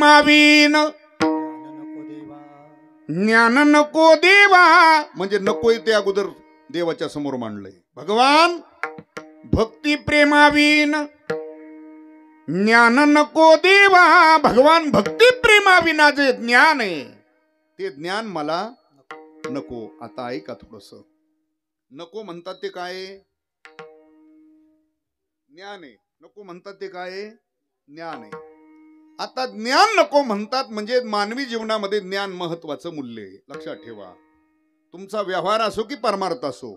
प्रेमावीन ज्ञान नको देवा, म्हणजे नकोय ते अगोदर देवाच्या समोर मांडलंय. भगवान भक्ती प्रेमावीन ज्ञान नको देवा, भगवान भक्ती प्रेमाविना जे ज्ञान आहे ते ज्ञान मला नको. आता ऐका थोडस, नको म्हणतात ते काय? ज्ञान आहे. नको म्हणतात ते काय? ज्ञान आहे. आता ज्ञान नको म्हणतात म्हणजे मानवी जीवनामध्ये ज्ञान महत्वाचं मूल्य आहे. लक्षात ठेवा, तुमचा व्यवहार असो की परमार्थ असो,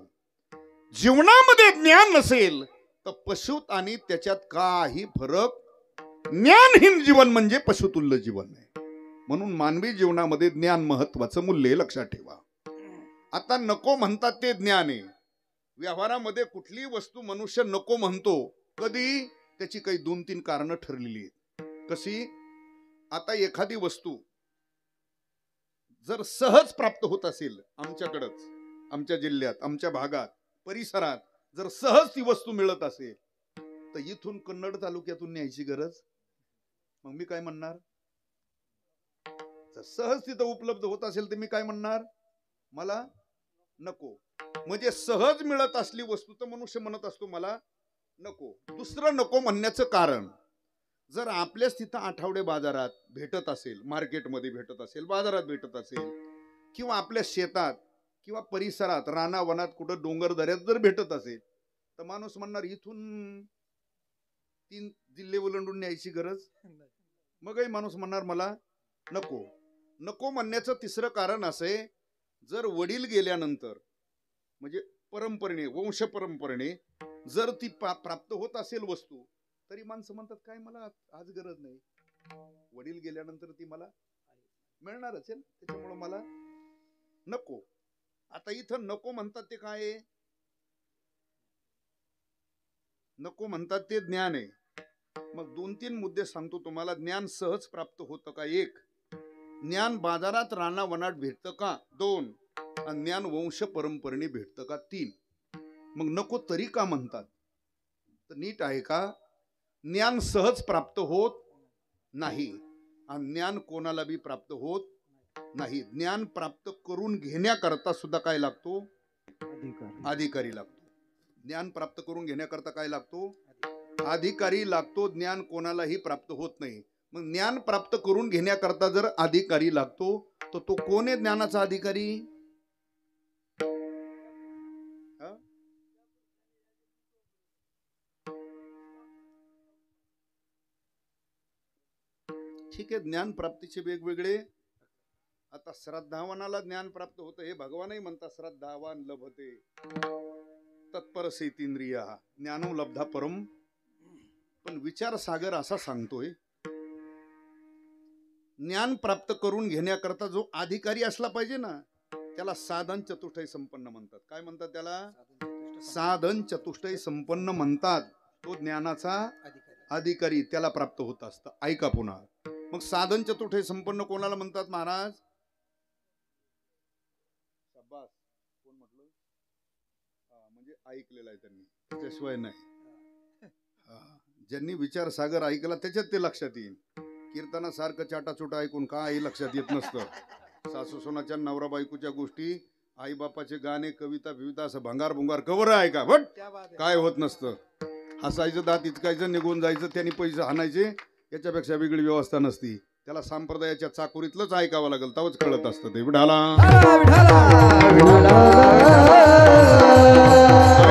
जीवनामध्ये ज्ञान नसेल तर पशुत आणि त्याच्यात काही फरक. ज्ञानहीन जीवन म्हणजे पशुतुल्य जीवन आहे. म्हणून मानवी जीवनामध्ये ज्ञान महत्वाचं मूल्य आहे. लक्षात ठेवा. आता नको म्हणतात ते ज्ञान आहे. व्यवहारामध्ये कुठली वस्तू मनुष्य नको म्हणतो कधी, त्याची काही 2-3 कारणं ठरलेली आहेत. कशी? आता एखादी वस्तू जर सहज प्राप्त होत असेल, आमच्याकडंच, आमच्या जिल्ह्यात, आमच्या भागात, परिसरात जर सहज ती वस्तू मिळत असेल तर इथून कन्नड तालुक्यातून न्यायची गरज. मग मी काय म्हणणार? जर सहज तिथं उपलब्ध होत असेल तर मी काय म्हणणार? मला नको. म्हणजे सहज मिळत असली वस्तू तर मनुष्य म्हणत असतो मला नको. दुसरं नको म्हणण्याचं कारण, जर आपल्याच तिथं आठवडे बाजारात भेटत असेल, मार्केटमध्ये भेटत असेल, बाजारात भेटत असेल, किंवा आपल्या शेतात किंवा परिसरात रानावनात कुठं डोंगर दऱ्यात जर भेटत असेल तर माणूस म्हणणार इथून 3 जिल्हे ओलांडून न्यायची गरज. मगही माणूस म्हणणार मला नको. नको म्हणण्याचं तिसरं कारण असे, जर वडील गेल्यानंतर म्हणजे परंपरेने, वंश परंपरेने जर ती प्राप्त होत असेल वस्तू, तरी माणसं म्हणतात काय मला आज गरज नाही, वडील गेल्यानंतर ती मला मिळणार असेल, त्याच्यामुळे मला नको. आता इथं नको म्हणतात ते काय? नको म्हणतात ते ज्ञान आहे. मग 2-3 मुद्दे सांगतो तुम्हाला. ज्ञान सहज प्राप्त होतं का? 1. ज्ञान बाजारात रानावनात भेटतं का? 2. आणि ज्ञान वंश परंपरेने भेटतं का? 3. मग नको तरी का म्हणतात? तर नीट आहे का? ज्ञान सहज प्राप्त होत नाही आणि ज्ञान कोणाला बी प्राप्त होत नाही. ज्ञान प्राप्त करून घेण्याकरता सुद्धा काय लागतो? अधिकारी लागतो. ज्ञान प्राप्त करून घेण्याकरता काय लागतो? अधिकारी लागतो. ज्ञान कोणालाही प्राप्त होत नाही. मग ज्ञान प्राप्त करून घेण्याकरता जर अधिकारी लागतो तर तो कोण आहे ज्ञानाचा अधिकारी? ठीक आहे, ज्ञान प्राप्तीचे वेगवेगळे. आता श्रद्धावानाला ज्ञान प्राप्त होतं हे भगवानही म्हणतात, श्रद्धावान लभते तत्पर सेतींद्रिया ज्ञानो लब्धा परम. पण विचार सागर असा सांगतोय, ज्ञान प्राप्त करून घेण्याकरता जो अधिकारी असला पाहिजे ना, त्याला साधन चतुष्टय संपन्न म्हणतात. काय म्हणतात त्याला? साधन चतुष्टय संपन्न म्हणतात. तो ज्ञानाचा अधिकारी, त्याला प्राप्त होत असतं. ऐका पुन्हा. मग साधन चतुष्टय संपन्न कोणाला म्हणतात महाराज? शाबास. कोण म्हटलं? म्हणजे ऐकलेलं आहे त्यांनी, त्याशिवाय नाही. ज्यांनी विचार सागर ऐकला त्याच्यात ते लक्षात येईल. कीर्तनासारखं चाटाचोटा ऐकून काही लक्षात येत नसतं. सासू सोनाच्या, नवरा बायकोच्या गोष्टी, आई बापाचे गाणे, कविता बिविता, असं भंगार भुंगार कवर ऐका, बट काय होत नसतं. हसायचं, दात इचकायचं, निघून जायचं, त्यांनी पैसे हाणायचे, याच्यापेक्षा वेगळी व्यवस्था नसती. त्याला संप्रदायाच्या चाकोरीतलंच ऐकावं लागेल, तेव्हाच कळत असतं ते. विठाला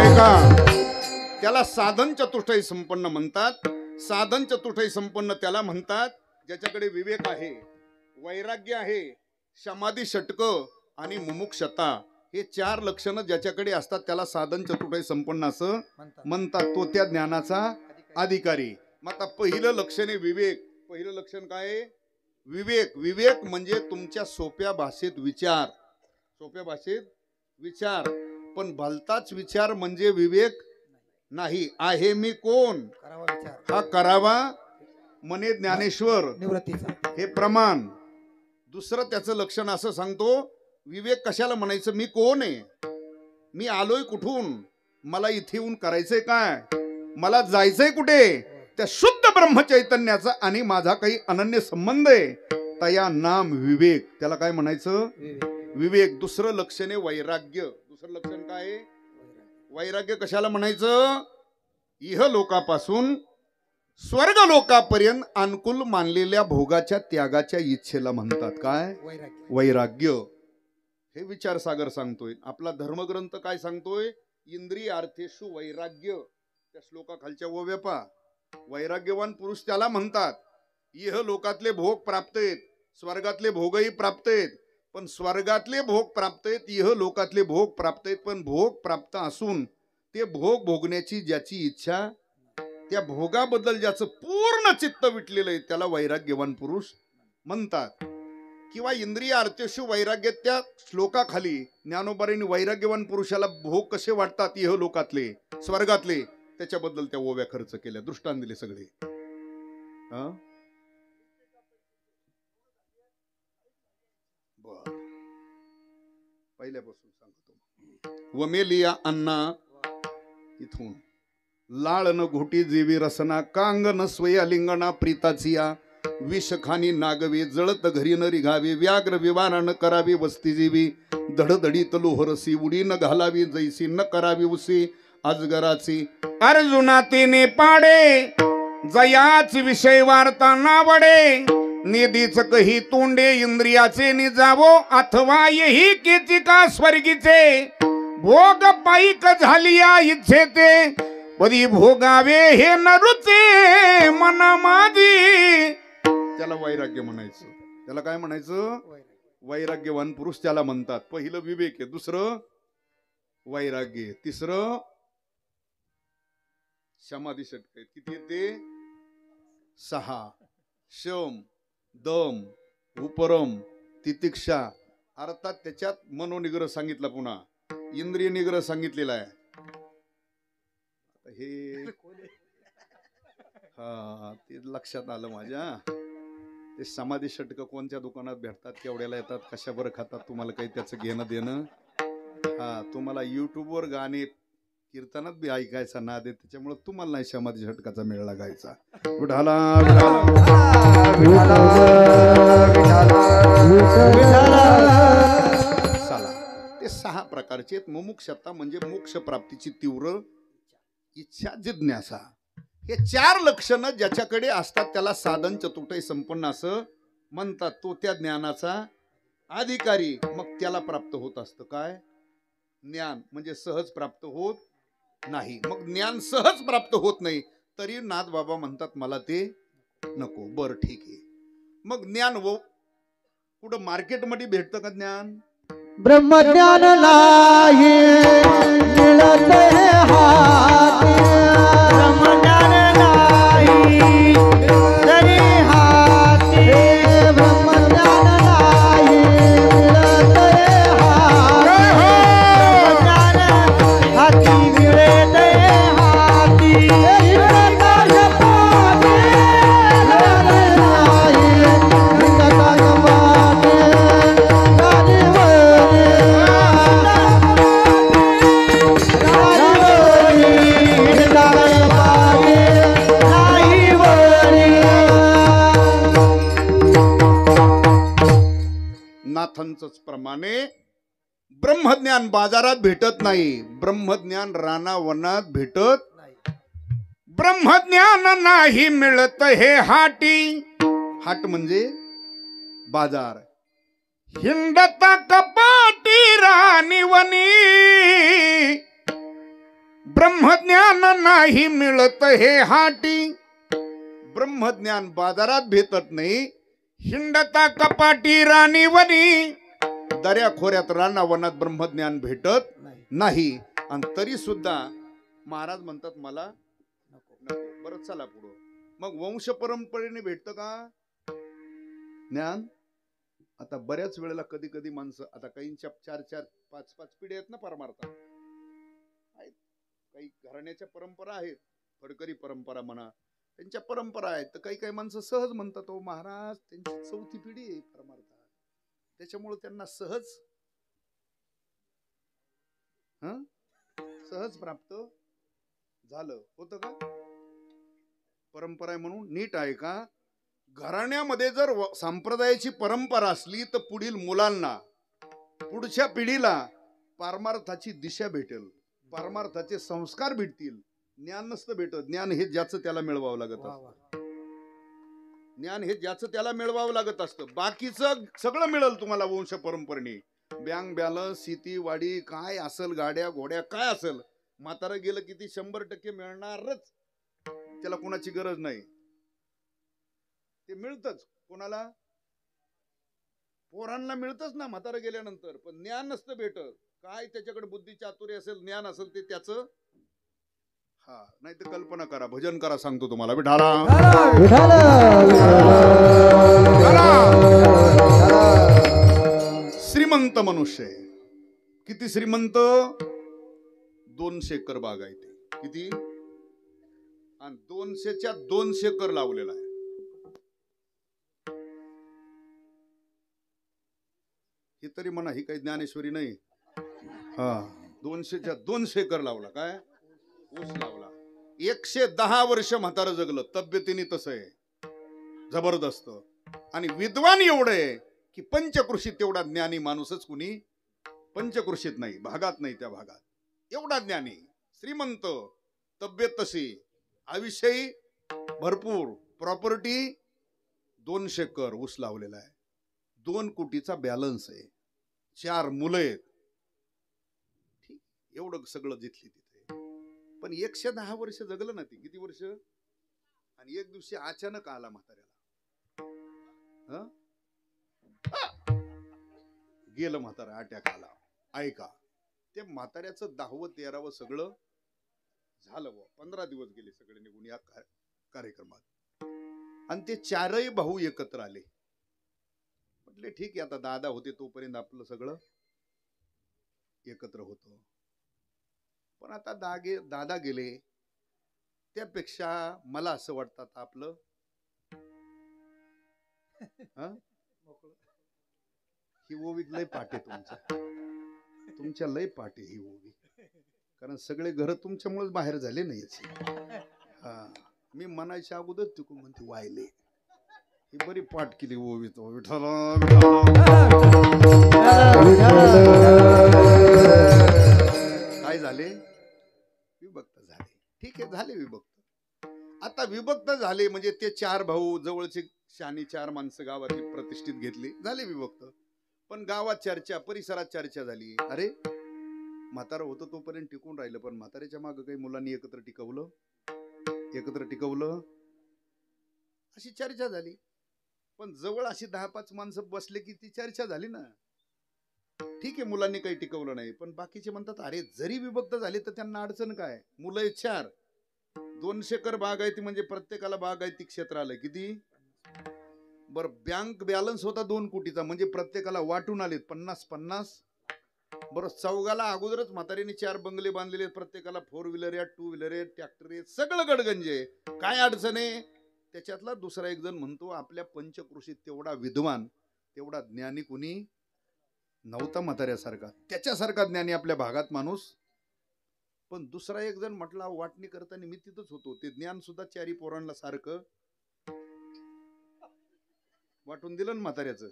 ऐका, त्याला साधन चतुष्टय संपन्न म्हणतात. साधन चतुष्टय संपन्न त्याला म्हणतात ज्याच्याकडे विवेक आहे, वैराग्य आहे, समाधी षटक आणि मुमुक्षता, हे 4 लक्षणं ज्याच्याकडे असतात त्याला साधन चतुष्टय संपन्न असं म्हणतात. तो त्या ज्ञानाचा अधिकारी. मग आता पहिलं लक्षण आहे विवेक. पहिलं लक्षण काय आहे? विवेक. विवेक म्हणजे तुमच्या सोप्या भाषेत विचार. सोप्या भाषेत विचार. पण भलताच विचार म्हणजे विवेक नाही. आहे मी कोण हा करावा म्हणे ज्ञानेश्वर, हे प्रमाण. दुसरं त्याचं लक्षण असं सांगतो, विवेक कशाला म्हणायचं? मी कोण आहे, मी आलोय कुठून, मला इथे येऊन करायचंय काय, मला जायचंय कुठे, त्या शुद्ध ब्रह्मचैतन्याचा आणि माझा काही अनन्य संबंध आहे, तया नाम विवेक. त्याला काय म्हणायचं? विवेक. दुसरं लक्षण आहे वैराग्य. दुसरं लक्षण काय आहे? वैराग्य. कशाला म्हणायचं? इह लोकापासून स्वर्ग लोकापर्यंत अनुकूल मानलेल्या भोगाच्या त्यागाच्या इच्छेला म्हणतात काय? वैराग्य. हे विचारसागर सांगतोय. आपला धर्मग्रंथ काय सांगतोय? इंद्रिय अर्थेषु वैराग्य. त्या श्लोकाखालच्या ओव्या पहा. वैराग्यवान पुरुष त्याला म्हणतात. इह लोकातले भोग प्राप्त आहेत, स्वर्गातले भोगही प्राप्त आहेत, पण स्वर्गातले भोग प्राप्त आहेत, इह लोकातले भोग प्राप्त आहेत, पण भोग प्राप्त असून ते भोग भोगण्याची ज्याची इच्छा, त्या भोगाबद्दल ज्याचं पूर्ण चित्त विटलेलं आहे, त्याला वैराग्यवान पुरुष म्हणतात. किंवा इंद्रिय अर्थेषु वैराग्य. त्या श्लोकाखाली ज्ञानोबांनी वैराग्यवान पुरुषाला भोग कसे वाटतात इह लोकातले, स्वर्गातले, त्याच्याबद्दल त्या ओव्या खर्च केल्या, दृष्टांत दिले सगळे. पहिल्यापासून सांगतो. वमेलिया अन्ना इथून लाळ न घोटी जीवी रसना, कांग न स्वया लिंगणा प्रीताचिया, विषखानी नागवे जळत घरी न रिघावे, व्याग्र विवाना न करावी वस्ती जीवी, धडधडीत लोहरसी उडी न घालावी जैसी, न करावी उसी अजगराची. अर्जुना तिने पाडे जयाच विषय वार्ता नावडे, निधीच कही तोंडे इंद्रियाचे निजावो, अथवा यही केचिका स्वर्गीचे, भोग पाईक झाली या इच्छे ते, पदी भोगावे हे नरुचे मन माझी. त्याला वैराग्य म्हणायचं. त्याला काय म्हणायचं? वैराग्यवान पुरुष त्याला म्हणतात. पहिलं विवेक आहे, दुसरं वैराग्य, तिसरं समाधी षटक. किती येते? 6. शम, दम, उपरम, तितिक्षा. अर्थात त्याच्यात मनोनिग्रह सांगितला, पुन्हा इंद्रिय निग्रह सांगितलेला आहे. हे ते लक्षात आलं माझ्या. ते समाधी षटक कोणत्या दुकानात भेटतात, केवढ्याला येतात, कशावर खातात, तुम्हाला काही त्याचं घेणं देणं. तुम्हाला युट्यूबवर गाणे कीर्तनात बी ऐकायचा नाद आहे, त्याच्यामुळे तुम्हाला नाही समाधी षटकाचा मेळ लागायचा. विठाला चला. ते 6 प्रकारचे मुमुक्षता म्हणजे मोक्ष प्राप्तीची तीव्र इच्छा, जिज्ञासा. हे 4 लक्षणं ज्याच्याकडे असतात त्याला साधन चतुष्टय संपन्न असं म्हणतात. तो त्या ज्ञानाचा अधिकारी. मग त्याला प्राप्त होत असतं काय? ज्ञान. म्हणजे सहज प्राप्त होत नाही. मग ज्ञान सहज प्राप्त होत नाही तरी नाथ बाबा म्हणतात मला ते नको. बरं ठीक आहे. मग ज्ञान कुठं मार्केटमध्ये भेटतं का ज्ञान? ब्रह्मज्ञान नाही मिळत हाती, ब्रह्मज्ञान नाही तरी हाती, ब्रह्मज्ञान नाही मिळत हाती, ब्रह्मज्ञान हाती मिळत हाती, नाथांचंच प्रमाणे ब्रह्मज्ञान बाजारात भेटत नाही, ब्रह्मज्ञान रानावनात भेटत नाही. ब्रह्मज्ञान नाही मिळत हे हाटी. हाट म्हणजे बाजार. हिंडता कपाटी रानिवनी, ब्रह्मज्ञान नाही मिळत हे हाटी. ब्रह्मज्ञान बाजारात भेटत नाही, हिंडता कपाटी रानिवनी, दर्या खोऱ्यात रानावनात ब्रह्मज्ञान भेटत नाही. आणि तरी सुद्धा महाराज म्हणतात मला नको. बरं चला पुढं. मग वंश परंपरेने भेटतं का ज्ञान? आता बऱ्याच वेळेला कधी कधी माणसं, आता काहींच्या 4-4, 5-5 पिढ्या आहेत ना परमार्थ. काही घराण्याच्या परंपरा आहेत, फडकरी परंपरा म्हणा, त्यांच्या परंपरा आहेत. तर काही काही माणसं सहज म्हणतात हो महाराज त्यांची 4थी पिढी आहे परमार्थात, त्याच्यामुळे त्यांना सहज सहज प्राप्त झालं होतं का? परंपरा आहे म्हणून नीट आहे का? घराण्यामध्ये जर संप्रदायाची परंपरा असली तर पुढील मुलांना, पुढच्या पिढीला परमार्थाची दिशा भेटेल, परमार्थाचे संस्कार भेटतील. ज्ञान नसतं भेटत. ज्ञान हे ज्याचं त्याला मिळवावं लागत असतं. ज्ञान हे ज्याचं त्याला मिळवावं लागत असतं. बाकीचं सगळं मिळेल तुम्हाला वंश परंपरेने. बँक बॅलन्स, शेती वाडी काय असेल, गाड्या घोड्या काय असेल, म्हातारं गेलं किती 100% मिळणारच. त्याला कोणाची गरज नाही. ते मिळतच. कोणाला? पोरांना मिळतच ना म्हातारं गेल्यानंतर. पण ज्ञान नसतं भेटत. काय त्याच्याकडे बुद्धी चातुर्य असेल, ज्ञान असेल ते त्याचं. हा, नाही तर कल्पना करा, भजन करा, सांगतो तुम्हाला. विठाला श्रीमंत मनुष्य आहे. किती श्रीमंत? 200 एकर बाग आहे ते. किती? आणि 200च्या 200 एकर लावलेला आहे. हे तरी म्हणा ही काही ज्ञानेश्वरी नाही. हा, 200च्या 200 एकर लावला. काय? ऊस लावला. 110 वर्ष म्हातारं जगलं. तब्येतीने तसं आहे, जबरदस्त. आणि विद्वान एवढं आहे की पंचकृषीत तेवढा ज्ञानी माणूसच कुणी पंचकृषीत नाही, भागात नाही. त्या भागात एवढा ज्ञानी, श्रीमंत, तब्येत तशी, आयुष्यही भरपूर, प्रॉपर्टी 200 एकर ऊस लावलेला आहे. 2 कोटीचा बॅलन्स आहे. 4 मुलं आहेत. ठीक, एवढं सगळं जिथली तिथे. पण 110 वर्ष जगलं ना ती. किती वर्ष? आणि एक दिवशी अचानक आला म्हाताऱ्याला. गेलं म्हातारा, अटॅक आला. ऐका, ते म्हाताऱ्याचं 10वं 13वं सगळं झालं. 15 दिवस गेले सगळे निघून या कार्यक्रमात. आणि ते 4ही भाऊ एकत्र आले. म्हटले ठीक आहे, आता दादा होते तोपर्यंत आपलं सगळं एकत्र होतं. पण आता दादा गेले, त्यापेक्षा मला असं वाटतं आता आपलं ही ओवी लय पाटे तुमच्या लय पाटे ही ओवी. कारण सगळे घर तुमच्यामुळेच बाहेर झाले नाही. हा, मी म्हणायच्या अगोदर तिकडून म्हणते वायले. ही बरी पाठ केली ओवी तो. विठ्ठला काय झाले? विभक्त झाले. ठीक आहे, झाले विभक्त. आता विभक्त झाले म्हणजे ते 4 भाऊ, जवळचे शानी 4 माणसं गावातली प्रतिष्ठित घेतली, झाले विभक्त. पण गावात चर्चा, परिसरात चर्चा झाली. अरे म्हातारा होतं तोपर्यंत टिकून राहिलं, पण म्हाताऱ्याच्या मागं काही मुलांनी एकत्र टिकवलं, अशी चर्चा झाली. पण जवळ अशी 10-5 माणसं बसले की ती चर्चा झाली ना. ठीक आहे, मुलांनी काही टिकवलं नाही, पण बाकीचे म्हणतात अरे जरी विभक्त झाले तर त्यांना अडचण काय? मुलं आहेत 4, 200 एकर बाग आहे ती, म्हणजे प्रत्येकाला बाग आहे ती क्षेत्र आलं. किती? बर, बँक बॅलन्स होता 2 कोटीचा, म्हणजे प्रत्येकाला वाटून आले 50-50. बरं, चौघाला अगोदरच म्हातारीने 4 बंगले बांधलेले, प्रत्येकाला 4 व्हीलर आहेत, 2 व्हीलर आहेत, ट्रॅक्टर आहेत, सगळं गडगंजे. काय अडचण आहे? त्याच्यातला दुसरा एक जण म्हणतो आपल्या पंचकृषीत तेवढा विद्वान, तेवढा ज्ञानी कुणी नव्हता म्हाताऱ्यासारखा. त्याच्यासारखा ज्ञानी आपल्या भागात माणूस. पण दुसरा एक जण म्हटला, वाटणी करताना मी तिथंच होतो, ते ज्ञान सुद्धा 4 पोरांना सारखं वाटून दिलं ना म्हाताऱ्याचं.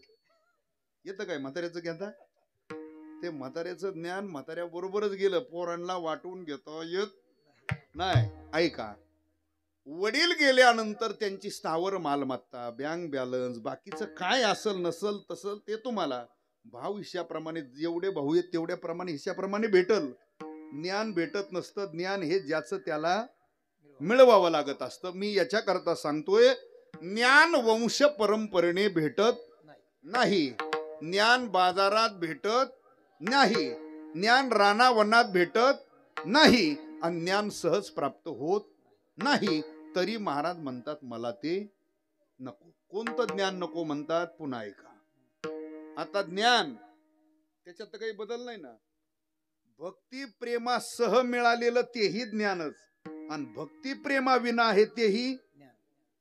येतं काय म्हाताऱ्याचं घेता? ते म्हाताऱ्याचं ज्ञान म्हाताऱ्या बरोबरच गेलं, पोरांना वाटून घेता येत नाही. ऐका, वडील गेल्यानंतर त्यांची स्थावर मालमत्ता, बँक बॅलन्स, बाकीचं काय असल नसल तसल ते तुम्हाला भाव हिश्याप्रमाणे, जेवढे भाऊ आहेत तेवढ्या प्रमाणे हिश्याप्रमाणे भेटल. ज्ञान भेटत नसतं. ज्ञान हे ज्याचं त्याला मिळवावं लागत असतं. मी याच्या करता सांगतोय, ज्ञान वंश परंपरेने भेटत नाही, ज्ञान बाजारात भेटत नाही, ज्ञान रानावनात भेटत नाही, आणि ज्ञान सहज प्राप्त होत नाही. तरी महाराज म्हणतात मला ते नको. कोणतं ज्ञान नको म्हणतात? पुन्हा ऐका. आता ज्ञान त्याच्यात तर काही बदल नाही ना. भक्ती प्रेमासह मिळालेलं तेही ज्ञानच, आणि भक्ती प्रेमा विना आहे तेही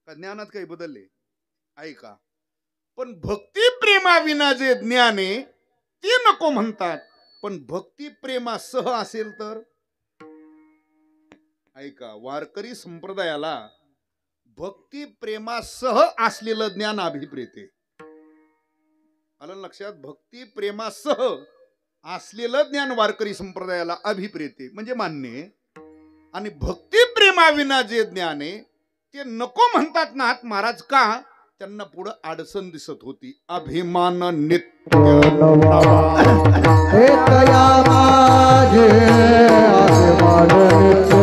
का? ज्ञानात काही बदलले? ऐका, पण भक्ती प्रेमा विना जे ज्ञान आहे ते नको म्हणतात. पण भक्ती प्रेमासह असेल तर ऐका, वारकरी संप्रदायाला भक्ती प्रेमासह असलेलं ज्ञान अभिप्रेते. आलं लक्षात? भक्ती प्रेमासह असलेलं ज्ञान वारकरी संप्रदायाला अभिप्रेते म्हणजे मान्य. आणि भक्ती प्रेमाविना जे ज्ञान आहे ते नको म्हणतात ना महाराज. का? त्यांना पुढे अडचण दिसत होती. अभिमान नित्य नवा. हे तया माझे अभिमान नित्य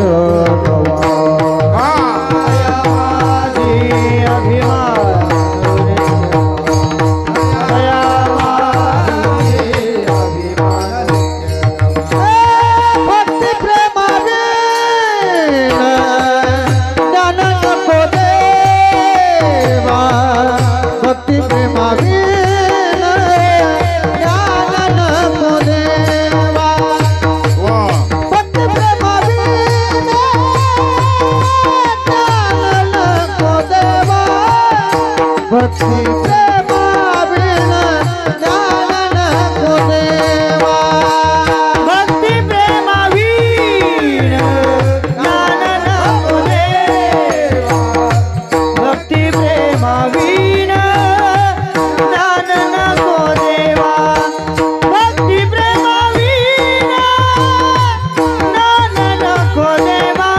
नवा. तया माझे अभिमान तया माझे अभिमान भक्ती प्रेमाविन ज्ञान नको देवा. भक्ती प्रेमाविन ज्ञान नको देवा. भक्ती प्रेमाविन ज्ञान नको देवा. भक्ती प्रेमाविन ज्ञान नको देवा. भक्ती प्रेमाविन ज्ञान नको देवा. भक्ती प्रेमाविन ज्ञान नको देवा. भक्ती प्रेमाविन ज्ञान नको देवा.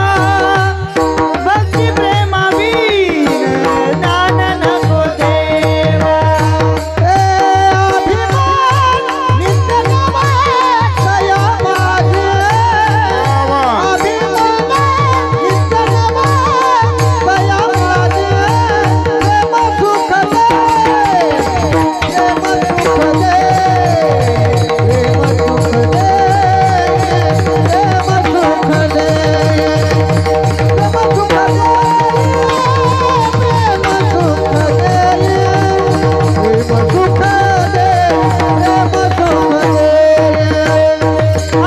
भक्ती प्रेमाविन ज्ञान नको देवा. हे अभिमान नित्य नवा तया माझे. अभिमान नित्य नवा तया माझे. प्रेम सुख दे. प्रेम सुख दे. प्रेम सुख दे. प्रेम सुख दे. प्रेम सुख दे. प्रेम सुख दे. प्रेम सुख दे. प्रेम सुख दे.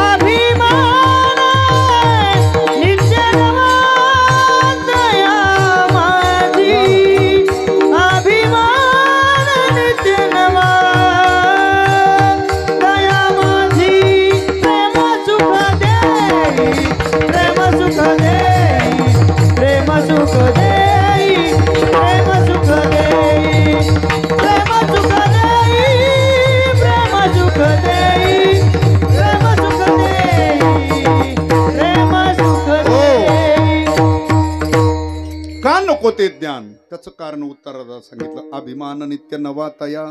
अभिमान नित्य नवा तया माझी. अभिमान नित्य नवा तया माझी. प्रेम सुख दे. प्रेम सुख दे. प्रेम सुख दे. प्रेम सुख दे. प्रेम सुख दे. प्रेम सुख दे. प्रेम सुख दे. प्रेम सुख दे. का नको ते ज्ञान? त्याचं कारण उत्तरात सांगितलं. अभिमान नित्य नवा तया.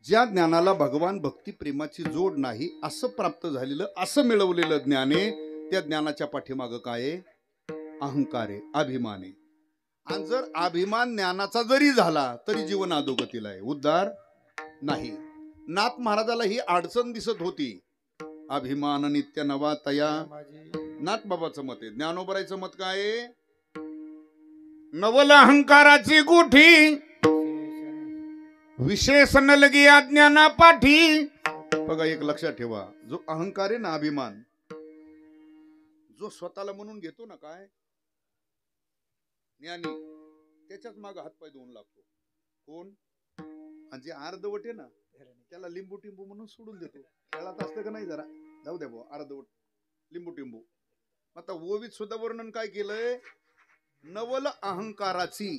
ज्या ज्ञानाला भगवान भक्ती प्रेमाची जोड नाही असं प्राप्त झालेलं, असं मिळवलेलं ज्ञान आहे. त्या ज्ञानाच्या पाठीमागं काय आहे? अहंकार आहे, अभिमान आहे. आणि जर अभिमान ज्ञानाचा जरी झाला तरी जीवन अधोगतीला आहे, उद्धार नाही. नाथ महाराजाला ही अडचण दिसत होती. अभिमान नित्य नवा तया. नाथ बाबाचं मत आहे. ज्ञानोबरायचं मत काय आहे? नवल अहंकाराची गुठी विशेष न लगी अज्ञाना पाठी. बघा एक लक्षात ठेवा. जो अहंकार आहे ना, अभिमान, जो स्वतःला म्हणून घेतो ना काय ज्ञानी, त्याच्याच माग हातपाय धुवून लागतो. कोण? आणि जे अर्धवट आहे ना त्याला लिंबू टिंबू म्हणून सोडून देतो. खेळात असतं का नाही? जरा जाऊ द्या भाऊ, अर्धवट लिंबू टिंबू. आता ओवीत सुद्धा वर्णन काय केलंय? नवल अहंकाराची.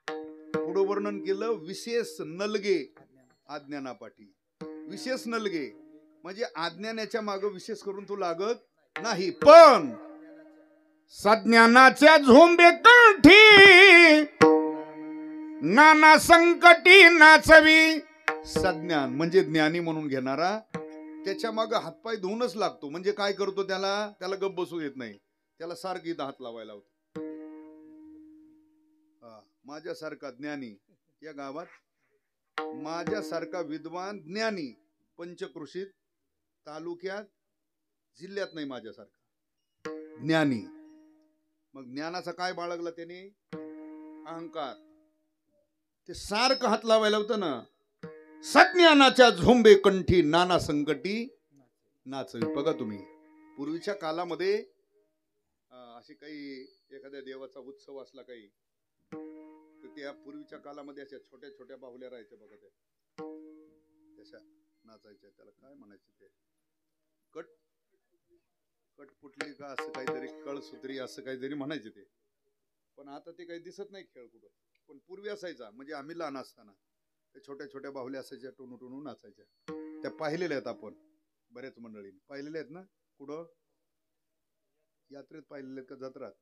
पुढं वर्णन केलं विशेष नलगे अज्ञानापाठी. विशेष नलगे म्हणजे अज्ञानाच्या माग विशेष करून तो लागत नाही. पण सज्ञानाच्या झोंबे कंठी नाना संकटी नाचवी. सज्ञान म्हणजे ज्ञानी म्हणून घेणारा त्याच्या माग हातपाय धुवूनच लागतो. म्हणजे काय करतो? त्याला गप बसू देत नाही. त्याला सारखी हात लावायला होतो. माझ्यासारखा ज्ञानी या गावात, माझ्यासारखा विद्वान ज्ञानी पंचकृषीत, तालुक्यात, जिल्ह्यात नाही माझ्यासारखा ज्ञानी. मग ज्ञानाचा काय बाळगला त्याने? अहंकार. ते सारखं हात लावायला होतं ना. सज्ञानाच्या झोंबे कंठी नाना संकटी नाचवी. बघा तुम्ही पूर्वीच्या कालामध्ये असे काही एखाद्या देवाचा उत्सव असला काही तर त्या पूर्वीच्या कालामध्ये अशा छोट्या छोट्या बाहुल्या राहायच्या बघा. त्या नाचायच्या. त्याला काय म्हणायचं ते? कटपुटली का असं काहीतरी, कळसूत्री असं काहीतरी म्हणायचे ते. पण आता ते काही दिसत नाही खेळ कुठं. पण पूर्वी असायचा, म्हणजे आम्ही लहान असताना ते छोट्या छोट्या बाहुल्या असायच्या, टोनू टोनू नाचायच्या. त्या पाहिलेल्या आहेत आपण, बऱ्याच मंडळी पाहिलेल्या आहेत ना. कुठं यात्रेत पाहिलेले आहेत का जत्रात?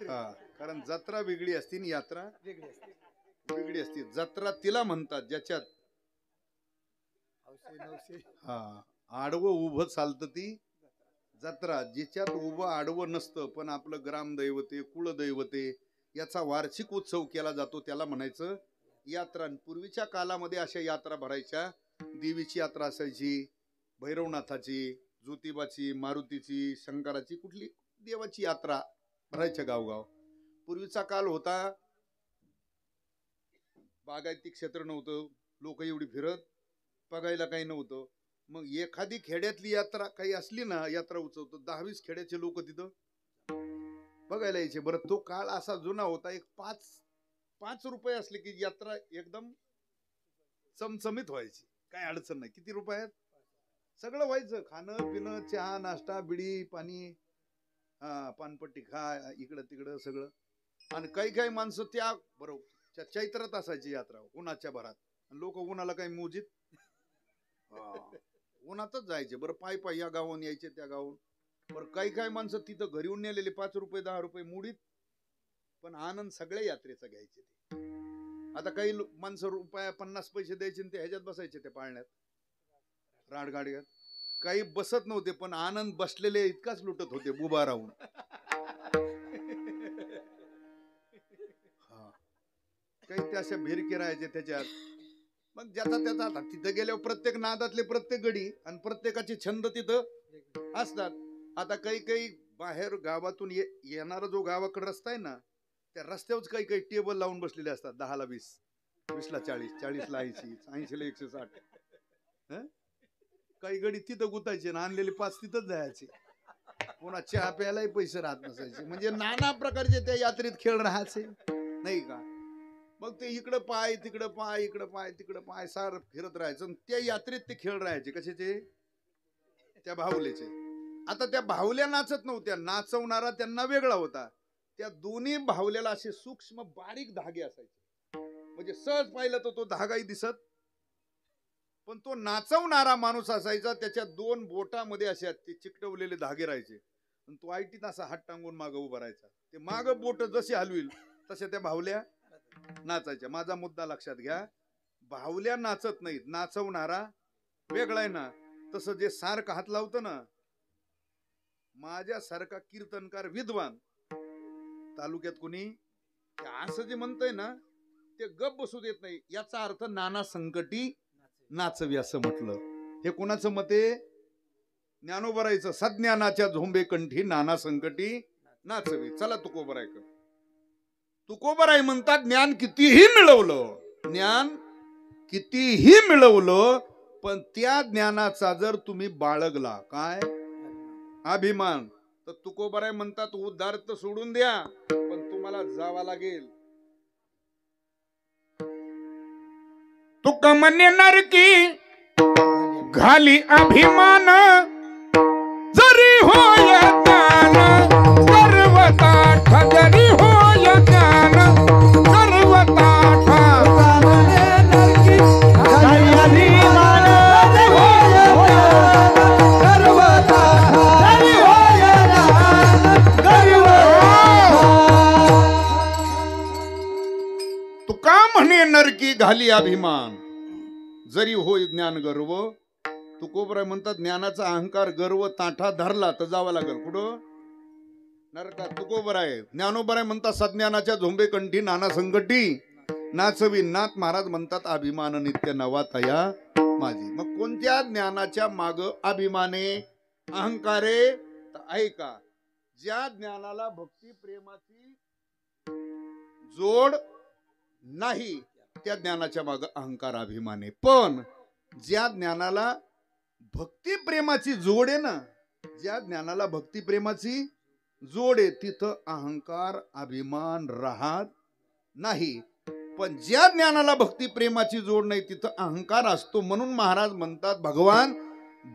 हा, कारण जत्रा वेगळी असते आणि यात्रा वेगळी असते. जत्रा तिला म्हणतात ज्याच्यात हा आडवं उभं चालतं ती जत्रा. जिच्यात उभं आडवं नसतं पण आपलं ग्रामदैवते कुळदैवते याचा वार्षिक उत्सव केला जातो त्याला म्हणायचं यात्रा. पूर्वीच्या कालामध्ये अशा यात्रा भरायच्या. देवीची यात्रा असायची, भैरवनाथाची, ज्योतिबाची, मारुतीची, शंकराची, कुठली देवाची यात्रा भरायच्या गावगाव. पूर्वीचा काल होता, बागायती क्षेत्र नव्हतं, लोक एवढी फिरत, बघायला काही नव्हतं. मग एखादी खेड्यातली यात्रा काही असली ना, यात्रा उत्सव, तर 10-20 खेड्याचे लोक तिथं बघायला यायचे. बरं, तो काळ असा जुना होता. एक 5 रुपये असले की यात्रा एकदम चमचमीत व्हायची, काय अडचण नाही. किती रुपयात सगळं व्हायचं, खाणं पिणं, चहा नाश्ता, बिडी पाणी, हा पानपट्टी खा, इकडं तिकडं सगळं. आणि काही माणसं त्या बरोबर चैत्रात असायची यात्रा, उन्हाच्या भरात. लोक उन्हाला काही मोजीत उन्हातच जायचे. बरं, पायी पायी या गावाहून यायचे त्या गावाहून. बरं, काही माणसं तिथं घरी येऊन नेलेले 5 रुपये 10 रुपये मुडीत, पण आनंद सगळ्या यात्रेचा घ्यायचे ते. आता काही माणसं रुपया 50 पैसे द्यायचे ते ह्याच्यात बसायचे ते पाळण्यात, राडगाड्यात. काही बसत नव्हते पण आनंद बसलेले इतकाच लुटत होते उभा राहून. काही त्या अशा भिरकी राहायचे त्याच्यात. मग ज्याचा त्याचा आता तिथं गेल्यावर प्रत्येक नादातले प्रत्येक गडी आणि प्रत्येकाचे छंद तिथं असतात. आता काही बाहेर गावातून येणारा जो गावाकडे रस्ता आहे ना, त्या रस्त्यावर काही टेबल लावून बसलेले असतात. 10ला 20, 20ला 40, 40ला 80, 80ला 160. काही गडी तिथं गुतायचे ना, आणलेले 5 तिथंच जायचे. पुन्हा चहा प्यायलाही पैसे राहत नसायचे. म्हणजे नाना प्रकारचे त्या यात्रेत खेळ राहायचे नाही का. मग ते इकडं पाय तिकडं पाय, इकडं पाय तिकडं पाय, सार फिरत राहायचं. त्या यात्रेत ते खेळ राहायचे कशाचे, त्या बाहुल्याचे. आता त्या बाहुल्या नाचत नव्हत्या, नाचवणारा त्यांना वेगळा होता. त्या दोन्ही बाहुल्याला असे सूक्ष्म बारीक धागे असायचे, म्हणजे सहज पाहिलं तर तो धागाही दिसत. पण तो नाचवणारा माणूस असायचा, त्याच्या 2 बोटामध्ये अशा ते चिकटवलेले धागे राहायचे. आणि तो आयटीत असा हात टांगून मागं उभा राहायचा. ते मागं बोट जसे हलविल तशा त्या बाहुल्या नाचायच्या. माझा मुद्दा लक्षात घ्या, बाहुल्या नाचत नाहीत, नाचवणारा वेगळा आहे ना. तसं जे सारखं हात लावतं ना, माझ्यासारखा कीर्तनकार विद्वान तालुक्यात कोणी असं जे म्हणतंय ना, ते गप बसू देत नाही. याचा अर्थ नाना संकटी नाचवी असं म्हटलं. हे कोणाचं मत आहे? ज्ञानोबरायचं. सज्ञानाच्या झोंबे कंठी नाना संकटी नाचवी. चला तुकोबराय कर. तुकोबराय म्हणतात, ज्ञान कितीही मिळवलं पण त्या ज्ञानाचा जर तुम्ही बाळगला काय अभिमान, तर तुकोबराय म्हणतात उद्धार तर सोडून द्या, पण तुम्हाला जावा लागेल. तुका म्हणे नरकी घाली अभिमान, जरी होय ज्ञान गर्वताठ, जरी होय ज्ञान गर्वताठ. तुका म्हणे नरकी घाली अभिमान, जरी होय ज्ञान गर्व. तुकोबराय म्हणतात ज्ञानाचा अहंकार गर्व ताठा धरला तर जावं लागेल कुठं, नरकात. तुकोबराय. ज्ञानोबराय म्हणतात सज्ञानाच्या झोंबे कंठी नाना संकटी नाचवी. नाथ महाराज म्हणतात अभिमान नित्य नवा तया माझी. मग कोणत्या ज्ञानाच्या माग अभिमाने अहंकारे? ऐका, ज्या ज्ञानाला भक्ती प्रेमाची जोड नाही त्या ज्ञानाच्या माग अहंकार अभिमाने. पण ज्या ज्ञानाला भक्ती प्रेमाची जोड आहे ना, ज्या ज्ञानाला भक्ती प्रेमाची जोड आहे तिथं अहंकार अभिमान राहत नाही. पण ज्या ज्ञानाला भक्ती प्रेमाची जोड नाही तिथं अहंकार असतो. म्हणून महाराज म्हणतात भगवान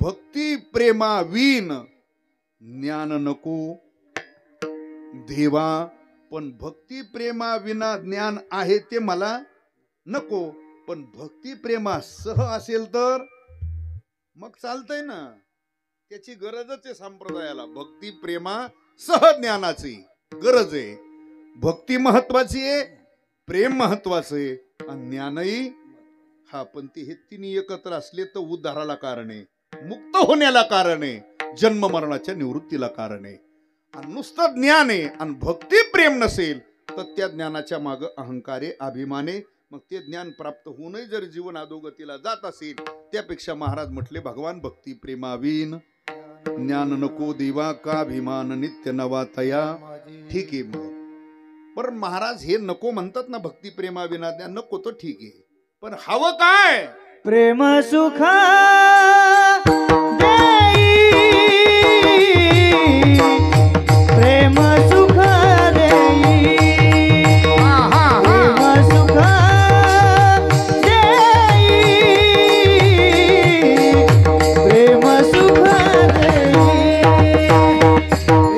भक्ती प्रेमा विन ज्ञान नको. देवा, पण भक्ती प्रेमा विना ज्ञान आहे ते मला नको. पण भक्ती प्रेमा सह असेल तर मग चालतंय ना. त्याची गरजच आहे संप्रदायाला. भक्ती प्रेमा सह ज्ञानाची गरज आहे. भक्ती महत्वाची आहे, प्रेम महत्वाचं आहे आणि ज्ञानही. हा, पण ते हे तिन्ही एकत्र असले तर उद्धाराला कारण आहे, मुक्त होण्याला कारण आहे, जन्म मरणाच्या निवृत्तीला कारण आहे. आणि नुसतं ज्ञान आहे आणि भक्ती प्रेम नसेल तर त्या ज्ञानाच्या माग अहंकार आहे, अभिमान आहे. मग ते ज्ञान प्राप्त होऊनही जर जीवन अधोगतीला जात असेल, त्यापेक्षा महाराज म्हटले भगवान भक्ती प्रेमावीन ज्ञान नको देवा, का अभिमान नित्य नवा तया. ठीक आहे, मग पण महाराज हे नको म्हणतात ना, भक्ती प्रेमाविना ज्ञान नको, तर ठीक आहे, पण हवं काय? प्रेम सुख देई, प्रेम सुख देई, प्रेम सुख देई, प्रेम सुख देई, प्रेम सुख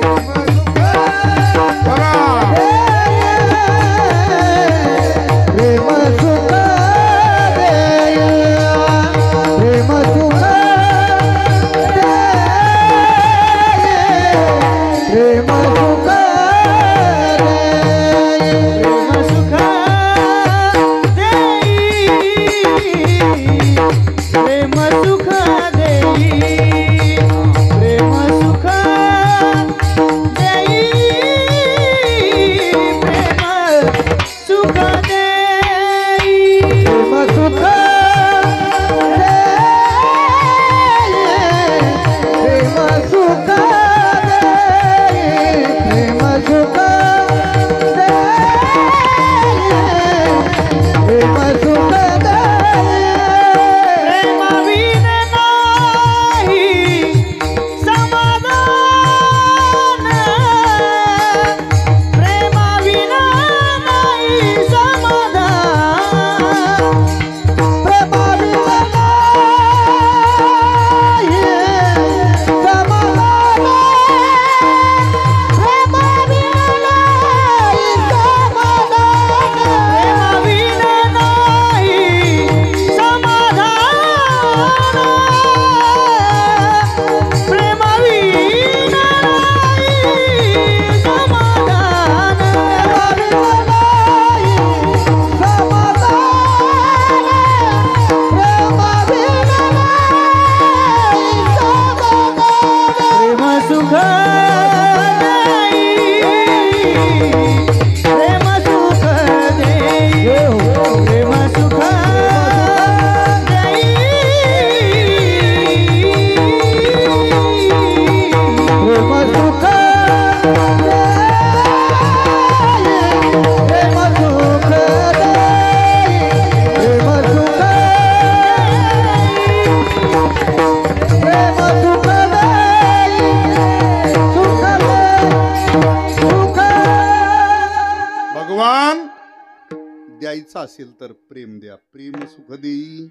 द्यायचा असेल तर प्रेम द्या. प्रेम सुख देई,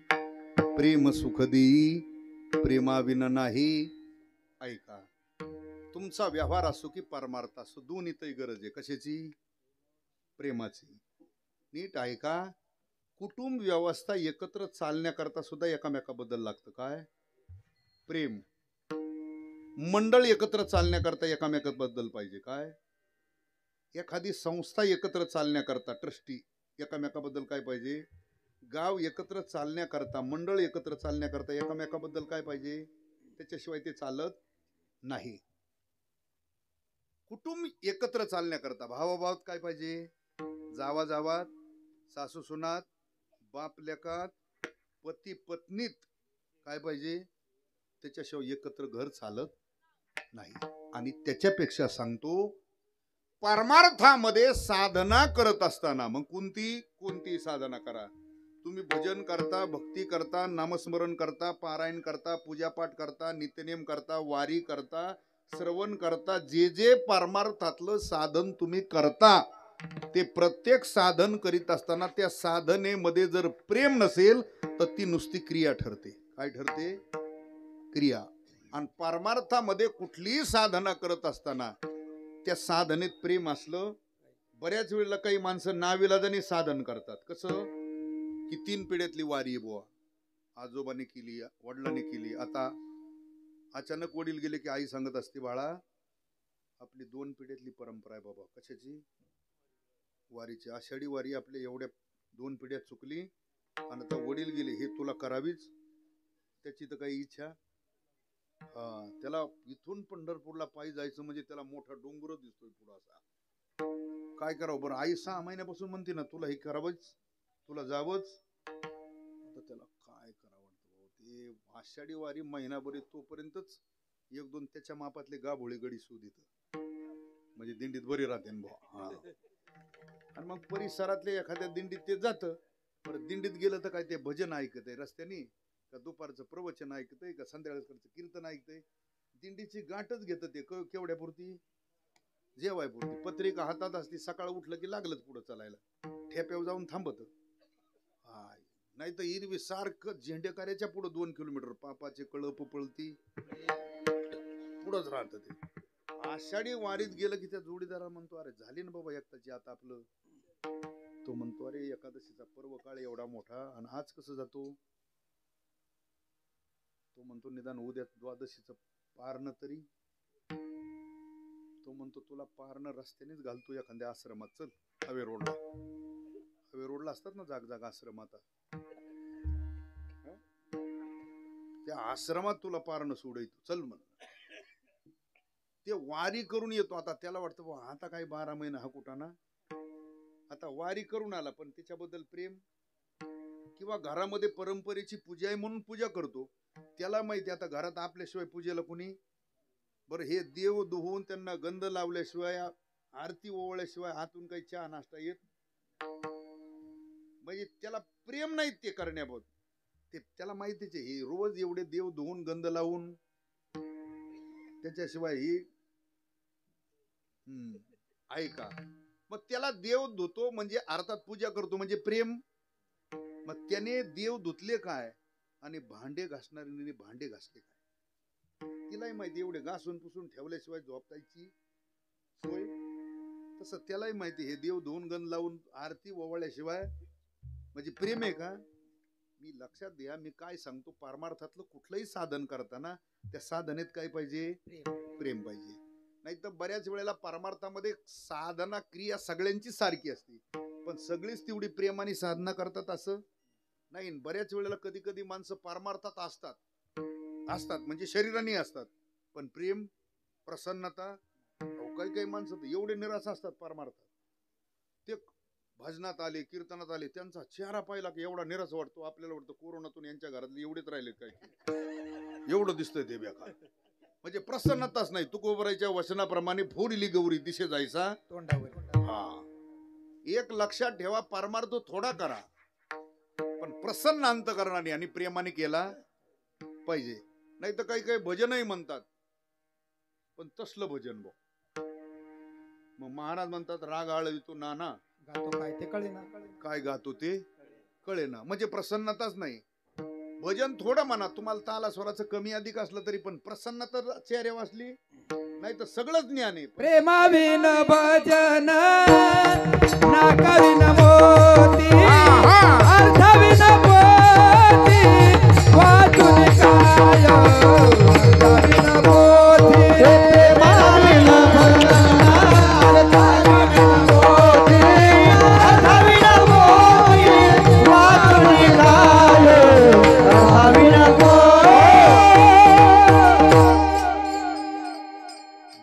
प्रेम सुख देई, प्रेमाविना नाही. ऐका, तुमचा व्यवहार असो की परमार्थ असो, दोन्हीतही गरज आहे. कशाची? प्रेमाची. नीट ऐका, कुटुंब व्यवस्था एकत्र चालण्याकरता सुद्धा एकामेकाबद्दल लागतं काय? प्रेम. मंडळ एकत्र चालण्याकरता एकामेकाबद्दल पाहिजे काय? एखादी संस्था एकत्र चालण्याकरता ट्रस्टी एकामेकाबद्दल काय पाहिजे? गाव एकत्र चालण्याकरता, मंडळ एकत्र चालण्याकरता एकामेकाबद्दल काय पाहिजे? त्याच्याशिवाय ते चालत नाही. कुटुंब एकत्र चालण्याकरता भावाभावात काय पाहिजे? जावा जावात, सासू सुनात, बाप लेकात, पती पत्नीत काय पाहिजे? त्याच्याशिवाय एकत्र घर चालत नाही. आणि त्याच्यापेक्षा सांगतो, परमार्थामध्ये साधना करत असताना, मग कोणती साधना करा तुम्ही, भजन करता, भक्ती करता, नामस्मरण करता, पारायण करता, पूजापाठ करता, नित्यनेम करता, वारी करता, श्रवण करता, जे जे परमार्थातलं साधन तुम्ही करता, ते प्रत्येक साधन करीत असताना त्या साधनेमध्ये जर प्रेम नसेल तर ती नुसती क्रिया ठरते. काय ठरते? क्रिया. आणि परमार्थामध्ये कुठलीही साधना करत असताना त्या साधनेत प्रेम असलं. बऱ्याच वेळेला काही माणसं नाविलाजाने साधन करतात. कसं की 3 पिढ्यातली वारी आहे बुवा, आजोबाने केली, वडिलांनी केली. आता अचानक वडील गेले की आई सांगत असते, बाळा आपली 2 पिढ्यातली परंपरा आहे बाबा. कशाची? वारीची. आषाढी वारी आपल्या एवढ्या 2 पिढ्यात चुकली आणि आता वडील गेले, हे तुला करावीच. त्याची तर काही इच्छा. त्याला इथून पंढरपूरला पायी जायचं म्हणजे त्याला मोठा डोंगर दिसतोय पुढं असा. काय करावं बरं? आई 6 महिन्यापासून म्हणते ना तुला हे करावंच, तुला जावंच. आता त्याला काय करावं वाटतं? ते आषाढी वारी महिनाभर तोपर्यंतच 1-2 त्याच्या मापातले गाभोळे गडी शोध येतं, म्हणजे दिंडीत बरी राहते बुवा. आणि मग परिसरातले एखाद्या दिंडीत ते जातं. परत दिंडीत गेलं तर काय ते भजन ऐकत आहे रस्त्याने, का दुपारचं प्रवचन ऐकतंय, का संध्याकाळचं कीर्तन ऐकतंय. दिंडीची गाठच घेत ते केवढ्यापुरती? जेवायपुरती. पत्रिका हातात असती, सकाळ उठलं की लागलंच पुढं चालायला, ठेप्यावर जाऊन थांबत. नाही तर इरवी सारखं झेंडेकऱ्याच्या पुढं 2 किलोमीटर पापाचे कळप पळती पुढंच राहत ते. आषाढी वारीत गेलं की त्या जोडीदारा म्हणतो, अरे झाली ना बाबा एकदाची आता आपलं. तो म्हणतो, अरे एकादशीचा पर्व काळ एवढा मोठा आणि आज कसं जातो? तो म्हणतो, निदान उद्या द्वादशीचं पारणं तरी. तो म्हणतो, तुला पारणं रस्त्यानेच घालतो एखाद्या आश्रमात, चल हवे रोडला. हवे रोडला असतात ना जाग जाग आश्रम. आता त्या आश्रमात तुला पारणं सोडायचं, चल म्हण. ते वारी करून येतो. आता त्याला वाटतं आता काय 12 महिना हा कुठाना, आता वारी करून आला, पण त्याच्याबद्दल प्रेम. किंवा घरामध्ये परंपरेची पूजा आहे म्हणून पूजा करतो. त्याला माहिती आता घरात आपल्याशिवाय पूजेला कोणी. बरं हे देव धुवून त्यांना गंध लावल्याशिवाय, आरती ओवळल्याशिवाय हातून काही चहा नाश्ता येत, म्हणजे त्याला प्रेम नाही ते करण्याबद्दल. ते त्याला माहितीच आहे, हे रोज एवढे देव धुवून गंध लावून त्याच्याशिवाय ही आहे का? मग त्याला देव धुतो म्हणजे अर्थात पूजा करतो म्हणजे प्रेम. मग त्याने देव धुतले काय आणि भांडे घासणाऱ्याने भांडे घासले काय? तिलाही माहिती एवढे घासून पुसून ठेवल्याशिवाय झोपतायची सोय. तसं त्यालाही माहिती हे देव धुवून गंध लावून आरती ओवाळल्याशिवाय म्हणजे प्रेम आहे का? मी लक्षात द्या, मी काय सांगतो, परमार्थातलं कुठलंही साधन करताना त्या साधनेत काय पाहिजे? प्रेम पाहिजे. नाही तर बऱ्याच वेळेला परमार्थामध्ये साधना क्रिया सगळ्यांची सारखी असते, पण सगळीच तेवढी प्रेमाने साधना करतात असं नाही. बऱ्याच वेळेला कधी कधी माणसं परमार्थात असतात म्हणजे शरीराने असतात, पण प्रेम प्रसन्नता, काही काही माणसं एवढे निराश असतात परमार्थात. ते भजनात आले, कीर्तनात आले, त्यांचा चेहरा पाहिला की एवढा निराश वाटतो, आपल्याला वाटतं कोरोनातून यांच्या घरातले एवढेच राहिले काय, एवढं दिसतंय ते बेकार. म्हणजे प्रसन्नताच नाही. तुकोबराच्या वचनाप्रमाणे फोडली गौरी दिशे जायचा तोंडावर. एक लक्षात ठेवा, परमार्थ थोडा करा पण प्रसन्न अंतकरणाने आणि प्रेमाने केला पाहिजे. नाही तर काही काही भजनही म्हणतात, पण तसलं भजन बो. मग महाराज म्हणतात, राग आळवितो नाना गातो काय ते कळेना, काय गातो ते कळेना. म्हणजे प्रसन्नताच नाही. भजन थोडं म्हणा, तुम्हाला ताला स्वराचं कमी अधिक असलं तरी पण प्रसन्नता चेहरे वाचली नाही तर सगळंच ज्ञान आहे. प्रेमाविन भजन नाकाविन मोती, अर्थाविन पोथी वाचून काय, अर्थाविन पोथी. प्रेमाविन भजन अर्थाविन मोती, अर्थाविन पोथी वाचून काय, अर्थाविन पोथी.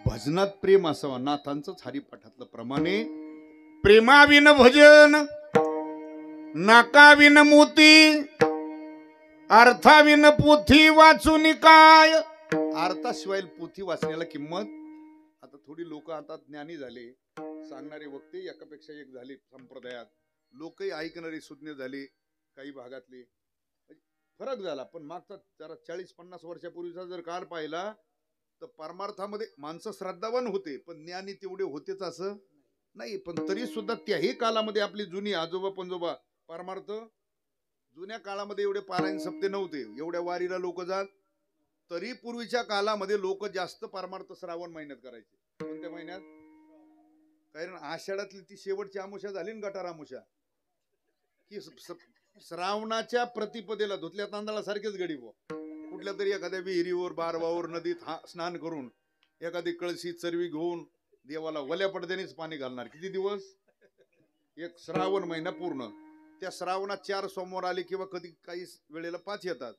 भजनात प्रेम असावा. नाथांचंच हरिपाठातलं प्रमाणे, प्रेमाविन भजन नाकाविन मोती, अर्थाविन पोथी वाचून काय. अर्थाशिवाय पोथी वाचण्याला किंमत. आता थोडी लोक आता ज्ञानी झाले, सांगणारे वक्ते एकापेक्षा एक झाले संप्रदायात, लोकही ऐकणारे सुज्ञ झाले काही भागातले, फरक झाला. पण मागचा जरा 40-50 वर्षापूर्वीचा जर काळ पाहिला तर परमार्थामध्ये माणसं श्रद्धावान होते, पण ज्ञानी तेवढे होतेच असं नाही. पण तरी सुद्धा त्याही काळामध्ये आपली जुनी आजोबा पंजोबा परमार्थ, जुन्या काळामध्ये एवढे पारायण सप्ते नव्हते, एवढ्या वारीला लोक जात, तरी पूर्वीच्या काळामध्ये लोक जास्त परमार्थ श्रावण महिन्यात करायचे. कोणत्या महिन्यात? कारण आषाढातली ती शेवटची आमुषा झाली ना, गटार आमुषा, की श्रावणाच्या प्रतिपदेला धुतल्या तांदळासारखेच गडी बुवा, कुठल्या तरी एखाद्या विहिरीवर, बारवावर, नदीत स्नान करून एखादी कळशी चरवी घेऊन देवाला वल्या पडद्यानेच पाणी घालणार. किती दिवस? एक श्रावण महिना पूर्ण. त्या श्रावणात 4 सोमवार आले किंवा कधी काही वेळेला 5 येतात.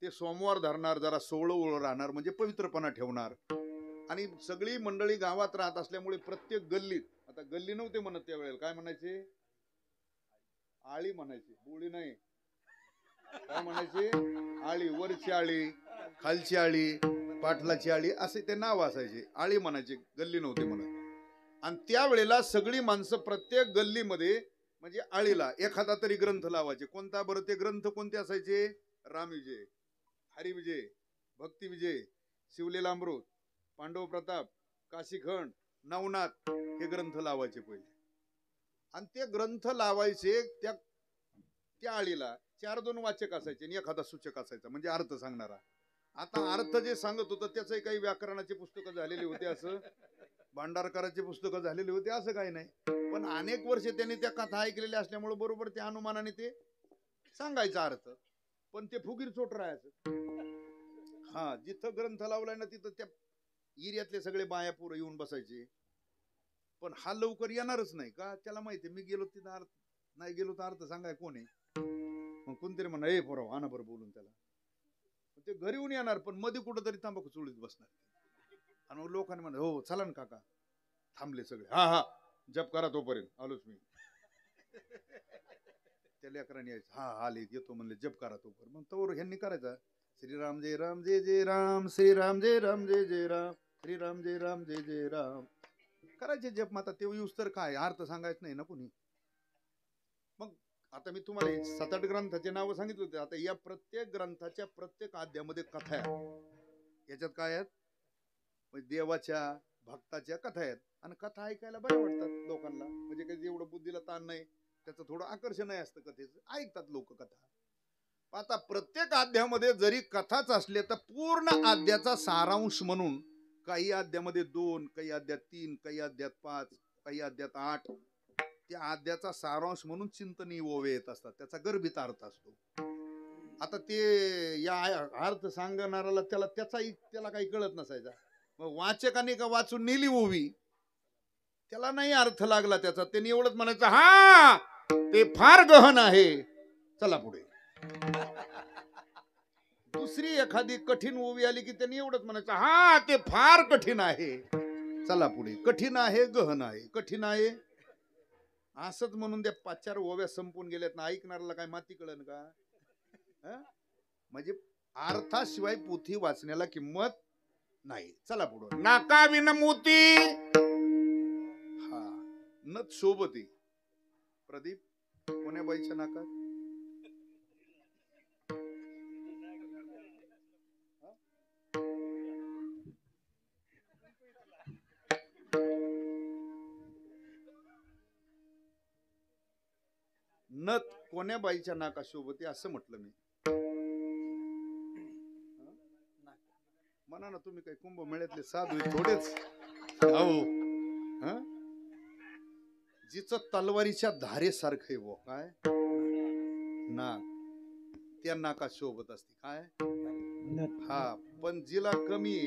ते सोमवार धरणार, जरा 16 राहणार, म्हणजे पवित्रपणा ठेवणार. आणि सगळी मंडळी गावात राहत असल्यामुळे प्रत्येक गल्लीत, आता गल्ली नव्हते म्हणत त्यावेळेला, काय म्हणायचे? आळी म्हणायची, बोळी नाही. काय म्हणायचे? आळी. वरची आळी, खालची आळी, पाटलाची आळी, असे ते नाव असायचे. आळी म्हणायचे, गल्ली नव्हते म्हणत. आणि त्यावेळेला सगळी माणसं प्रत्येक गल्लीमध्ये म्हणजे आळीला एखादा तरी ग्रंथ लावायचे. कोणता बरं? ते ग्रंथ कोणते असायचे? रामविजय, हरिविजय, भक्तिविजय, शिवलीलामृत, पांडव प्रताप, काशीखंड, नवनाथ, हे ग्रंथ लावायचे पहिले. आणि ते ग्रंथ लावायचे त्या आळीला 4-2 वाचक असायचे आणि एखादा सूचक असायचा, म्हणजे अर्थ सांगणारा. आता अर्थ जे सांगत होतं त्याचे काही व्याकरणाची पुस्तकं झालेली होते, असं भांडारकरांची पुस्तकं झालेली होती, असं काही नाही. पण अनेक वर्ष त्यांनी त्या कथा ऐकलेल्या असल्यामुळे बरोबर त्या अनुमानाने ते सांगायचा अर्थ. पण ते फुगीर चोट राहायचं. हा, जिथं ग्रंथ लावलाय ना तिथं त्या एरियातले सगळे बाया पोरं येऊन बसायचे. पण हा लवकर येणारच नाही का, त्याला माहिती मी गेलो तिथं अर्थ नाही, गेलो तर अर्थ सांगाय कोण आहे. मग कोणतरी म्हणा, ए पोराव आणा बरं बोलून त्याला. ते घरी येऊन येणार, पण मध्ये कुठंतरी तांबाखू चोळीत बसणार. आणि मग लोकांनी म्हणा, हो चला ना काका. थांबले सगळे, हा हा जप करा तोपर्यंत, आलोच मी. त्या लेकरांनी यायचं, हा आले, येतो म्हणले, जप करा तोपर्यंत. मग तोवर ह्यांनी करायचा, श्रीराम जय राम जय जय राम, श्रीराम जय राम जय जय राम, श्रीराम जय राम जय जय राम, करायचे जप. माता ते यूज तर काय अर्थ सांगायच नाही ना कुणी. मग आता मी तुम्हाला 7-8 ग्रंथाचे नाव सांगितले होते. आता या प्रत्येक ग्रंथाच्या प्रत्येक अध्यामध्ये कथा आहेत. याच्यात काय आहेत? देवाच्या, भक्ताच्या कथा आहेत. आणि कथा ऐकायला बऱ्या वाटतात लोकांना, म्हणजे काही एवढं बुद्धीला ताण नाही, त्याचं थोडं आकर्षण असतं कथेचं, ऐकतात लोक कथा. आता प्रत्येक अध्यामध्ये जरी कथाच असले तर पूर्ण अध्याचा सारांश म्हणून काही अध्यामध्ये 2, काही अध्यात 3, काही अध्यात 5, काही अध्यात 8, त्या अध्याचा सारांश म्हणून चिंतनी ओवे येत असतात, त्याचा गर्भित अर्थ असतो. आता ते या अर्थ सांगणाऱ्याला त्याला काही कळत नसायचा. मग वाचकाने का वाचून नेली ओवी, त्याला नाही अर्थ लागला त्याचा, त्यांनी एवढंच म्हणायचं, हा ते फार गहन आहे, चला पुढे. दुसरी एखादी कठीण ओवी आली की त्यांनी एवढंच म्हणायचं, हा ते फार कठीण आहे, चला पुढे. कठीण आहे, गहन आहे, कठीण आहे, असंच म्हणून त्या 5-4 ओव्या संपून गेल्यात ना, ऐकणाऱ्याला काय माती कळन का? म्हणजे अर्थाशिवाय पोथी वाचण्याला किंमत नाही. चला पुढे. नाका विन मोती, हा नथ शोभती. प्रदीप, कोण्या बाईच्या नाकात? नथ कोण्या बाईच्या नाका शोभते असं म्हटलं मी. म्हणा ना तुम्ही, काही कुंभमेळ्यातले साधू थोडेच. हो, जिचं तलवारीच्या धारेसारखं आहे, काय नाक, त्या नाका शोभत असते काय. हा, पण जिला कमी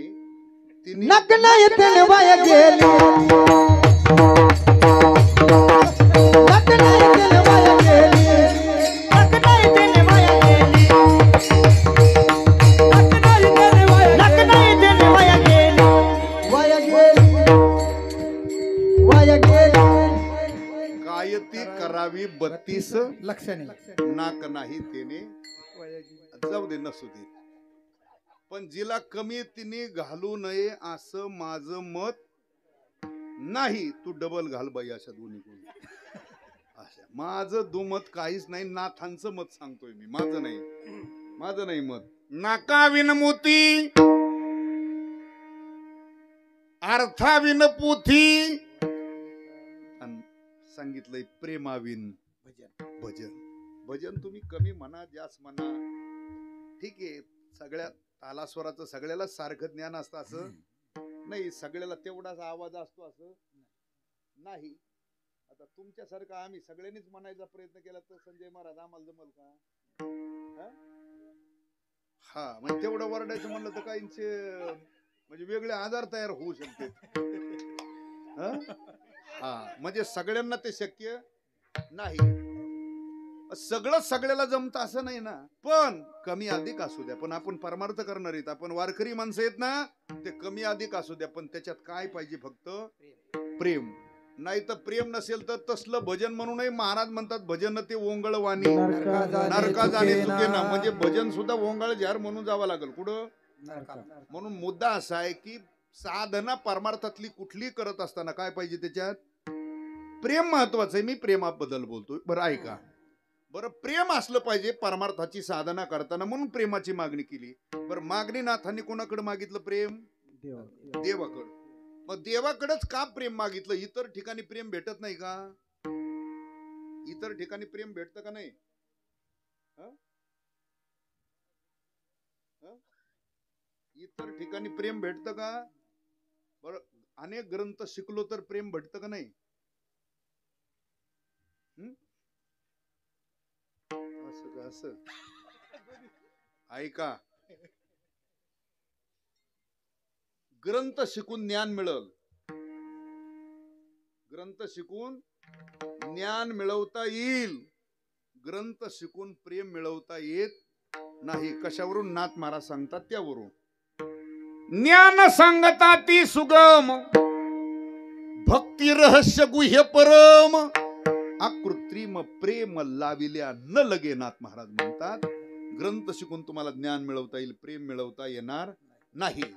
तिने नक नाही त्याने वाया गेली, नक नाही त्याने वाया गेली, नक नाही त्याने वाया गेली, नक नाही त्याने वाया, नक नाही त्याने वाया गेली, वाया गेली, वाया गेली. काय ती करावी 32 लक्षणे, नाक नाही त्याने जाऊ दे, नसू दे. पण जिला कमी तिने घालू नये असं माझं मत नाही. तू डबल घाल बाई अशा दोन्ही कोणी. अशा माझं दुमत काहीच नाही, नाथांचं मत सांगतोय मी, माझं नाही, माझं नाही मत. नाकाविन मोती, अर्थाविन पोथी, सांगितलंय प्रेमाविन भजन. भजन तुम्ही कमी म्हणा, जास्त म्हणा, ठीक आहे. सगळ्या तालास्वराचं सगळ्याला सारखं ज्ञान असतं असं नाही, सगळ्याला तेवढाच आवाज असतो असं नाही. आता तुमच्यासारखं आम्ही सगळ्यांनीच म्हणायचा प्रयत्न केला तर संजय महाराज आम्हाला जमल का? हा? हा म्हणजे तेवढं वरडायचं म्हणलं तर काहींचे म्हणजे वेगळे आजार तयार होऊ शकते. हा म्हणजे सगळ्यांना ते शक्य नाही. सगळं सगळ्याला जमतं असं नाही ना, पण कमी अधिक असू द्या. पण आपण परमार्थ करणार आहेत, आपण वारकरी माणसं आहेत ना, ते कमी अधिक असू द्या, पण त्याच्यात काय पाहिजे? फक्त प्रेम. नाही तर प्रेम नसेल तर तसलं भजन म्हणूनही महाराज म्हणतात भजन ते ओंगळ वाणी नरका जाणे चुकेना. म्हणजे भजन सुद्धा ओंगळ झार म्हणून जावं लागेल कुठं. म्हणून मुद्दा असा आहे की साधना परमार्थातली कुठली करत असताना काय पाहिजे? त्याच्यात प्रेम महत्वाचं आहे. मी प्रेमाबद्दल बोलतोय, बरं ऐका. बरं प्रेम असलं पाहिजे परमार्थाची साधना करताना, म्हणून प्रेमाची मागणी केली. बरं मागणी नाथांनी कोणाकडे मागितलं प्रेम? देवाकडे. मग देवाकडेच का प्रेम मागितलं? इतर ठिकाणी प्रेम भेटत नाही का? इतर ठिकाणी प्रेम भेटतं का नाही? इतर ठिकाणी प्रेम भेटतं का? बरं अनेक ग्रंथ शिकलो तर प्रेम भेटतं का नाही? असं का? असं ऐका, ग्रंथ शिकून ज्ञान मिळल. ग्रंथ शिकून ज्ञान मिळवता येईल, ग्रंथ शिकून प्रेम मिळवता येत नाही. कशावरून? नाथ महाराज सांगतात त्यावरून. ज्ञान सांगता ती सुगम, भक्ती रहस्य गुह्य परम, अकृत्रिम प्रेम लाविल्या न लगे. नाथ महाराज म्हणतात ग्रंथ शिकून तुम्हाला ज्ञान मिळवता येईल, प्रेम मिळवता येणार नाही.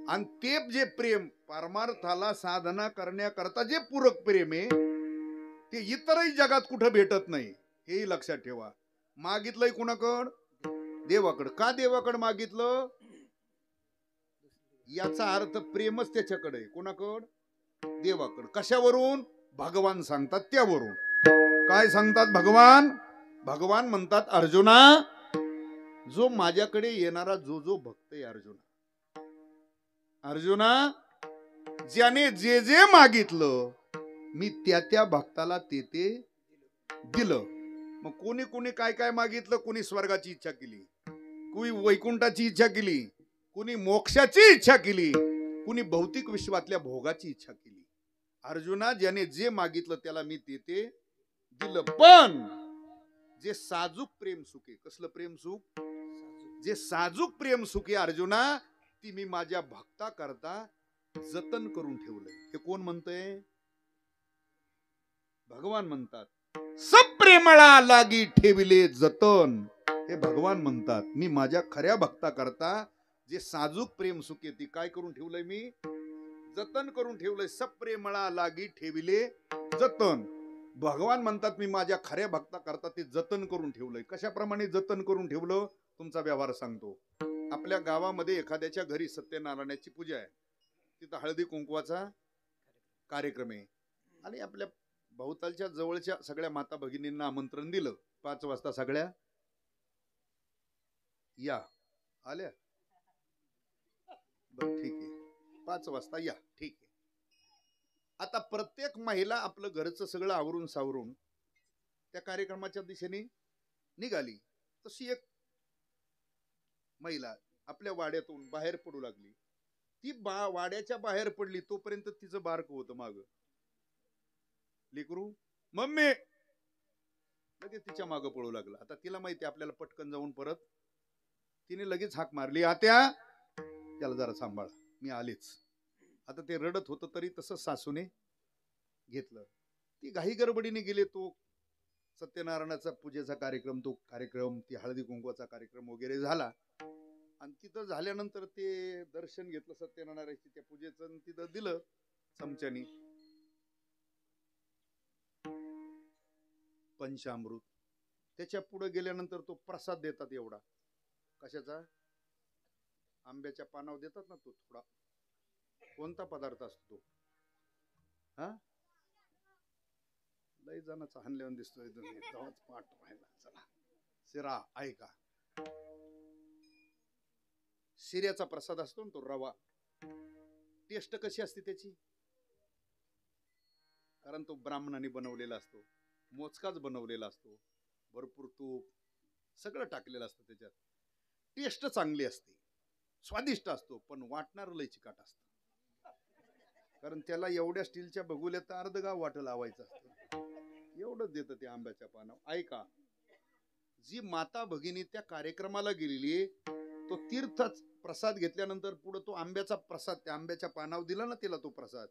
आणि ते जे प्रेम परमार्थाला साधना करण्याकरता जे पूरक प्रेम आहे ते इतरही जगात कुठं भेटत नाही, हेही लक्षात ठेवा. मागितलंय कुणाकड? देवाकड. का देवाकड मागितलं? याचा अर्थ प्रेमच त्याच्याकडे आहे. कोणाकड? देवाकड. कशावरून? भगवान सांगतात त्यावरून. काय सांगतात भगवान? भगवान म्हणतात अर्जुना, जो माझ्याकडे येणारा जो भक्त आहे अर्जुना, ज्याने जे जे मागितलं मी त्या भक्ताला ते दिलं. मग कोणी कोणी काय काय मागितलं? कोणी स्वर्गाची इच्छा केली, कोणी वैकुंठाची इच्छा केली, कोणी मोक्षाची इच्छा केली, कोणी भौतिक विश्वातल्या भोगाची इच्छा केली. अर्जुना, ज्याने जे मागितलं त्याला मी ते दिलं. पण जे साजूक प्रेम सुखे, कसलं प्रेम सुख? जे साजूक प्रेम सुखे अर्जुना, ती मी माझ्या भक्ता करता जतन करून ठेवलंय. हे कोण म्हणतंय? भगवान म्हणतात. सब प्रेमळा लागी ठेविले जतन. हे भगवान म्हणतात मी माझ्या खऱ्या भक्ता करता जे साजूक प्रेम सुखे ती काय करून ठेवलंय? मी जतन करून ठेवलंय. सब प्रेमळा लागी ठेविले जतन. भगवान म्हणतात मी माझ्या खऱ्या भक्ता करता ते जतन करून ठेवलंय. कशाप्रमाणे जतन करून ठेवलं? तुमचा व्यवहार सांगतो. आपल्या गावामध्ये एखाद्याच्या घरी सत्यनारायणाची पूजा आहे, तिथं हळदी कुंकवाचा कार्यक्रम आहे आणि आपल्या भोवतालच्या जवळच्या सगळ्या माता भगिनींना आमंत्रण दिलं. 5 वाजता सगळ्या या. आल्या? बर ठीक आहे, 5 वाजता या. ठीक आहे. आता प्रत्येक महिला आपलं घरचं सगळं आवरून सावरून त्या कार्यक्रमाच्या दिशेने निघाली. तशी एक महिला आपल्या वाड्यातून बाहेर पडू लागली. ती वाड्याच्या बाहेर पडली तोपर्यंत तिचं बारक होतं माग. लेकरू मम्मी लगेच तिच्या माग पळू लागलं. आता तिला माहिती आपल्याला पटकन जाऊन परत. तिने लगेच हाक मारली, आत्या त्याला जरा सांभाळा, मी आलेच. आता ते रडत होतं तरी तसं सासूने घेतलं. ती घाई गडबडीने गेले. तो सत्यनारायणाचा पूजेचा कार्यक्रम, तो कार्यक्रम, ती हळदी कुंकवाचा कार्यक्रम वगैरे झाला. आणि तिथं झाल्यानंतर ते दर्शन घेतलं सत्यनारायणाची त्या पूजेचं, तिथं दिलं चमच्यानी पंचामृत. त्याच्या पुढे गेल्यानंतर तो प्रसाद देतात एवढा. कशाचा? आंब्याच्या पानावर देतात ना, तो थोडा. कोणता पदार्थ असतो तो? हा, लय जणांचा हानल्यावर दिसतोय पाठ व्हायला. चला शिरा ऐका. शिऱ्याचा प्रसाद असतो ना तो, रवा. टेस्ट कशी असते त्याची? कारण तो ब्राह्मणाने बनवलेला असतो, मोजकाच बनवलेला असतो, भरपूर तूप सगळं टाकलेलं असतं त्याच्यात. टेस्ट चांगली असते, स्वादिष्ट असतो, पण वाटणार लय चिकाट असतं. कारण त्याला एवढ्या स्टीलच्या बघुल्यात अर्ध गाव वाट लावायचं असतं. एवढंच देतं ते आंब्याच्या पानावर. ऐका, जी माता भगिनी त्या कार्यक्रमाला गेलेली, तो तीर्थच प्रसाद घेतल्यानंतर पुढे तो आंब्याचा प्रसाद त्या आंब्याच्या पानावर दिला ना तिला तो प्रसाद.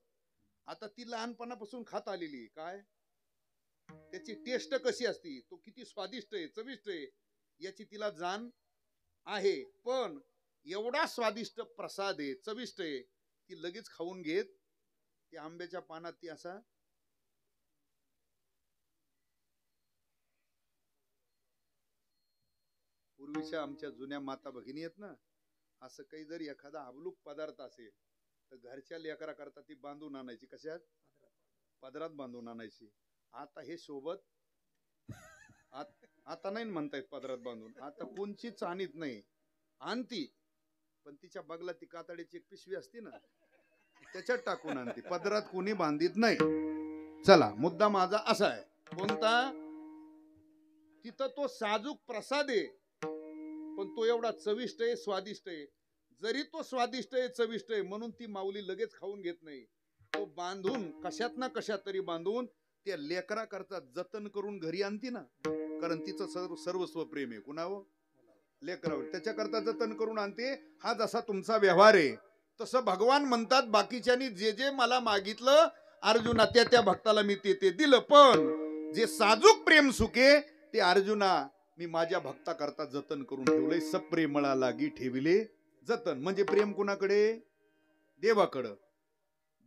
आता ती लहानपणापासून खात आलेली, काय त्याची टेस्ट कशी असती, तो किती स्वादिष्ट आहे, चविष्ट आहे, याची तिला जाण आहे. पण एवढा स्वादिष्ट प्रसाद आहे, चविष्ट आहे, ती लगेच खाऊन घेत त्या आंब्याच्या पानात ती असा पूर्वीच्या आमच्या जुन्या माता भगिनी आहेत ना, असं काही जर एखादा अबलूक पदार्थ असेल तर घरच्या लेकरा करता ती बांधून आणायची. कशात? पदरात बांधून आणायची. आता हे सोबत आता नाही म्हणतायत पदरात बांधून, आता कोणचीच आणीत नाही, आणती पण तिच्या बगला ती कातडीची एक पिशवी असते ना, त्याच्यात टाकून आणते, पदरात कोणी बांधित नाही. चला, मुद्दा माझा असा आहे, कोणता? तिथं तो साजूक प्रसाद आहे, पण तो एवढा चविष्ट आहे, स्वादिष्ट आहे. जरी तो स्वादिष्ट आहे, चविष्ट आहे म्हणून ती माऊली लगेच खाऊन घेत नाही, तो बांधून कशात ना कशात तरी बांधून त्या लेकरा करता जतन करून घरी आणती ना. कारण तिचं सर्वस्व प्रेम आहे कुणावर? लेकरावर. त्याच्याकरता जतन करून आणते. हा जसा तुमचा व्यवहार आहे तसं भगवान म्हणतात, बाकीच्यांनी जे जे मला मागितलं अर्जुना त्या त्या भक्ताला मी ते दिलं, पण जे साजूक प्रेम सुखे ते अर्जुना मी माझ्या भक्ता करता जतन करून ठेवलंय. सप्रेमळा लागी ठेविले जतन. म्हणजे प्रेम कुणाकडे? देवाकडं.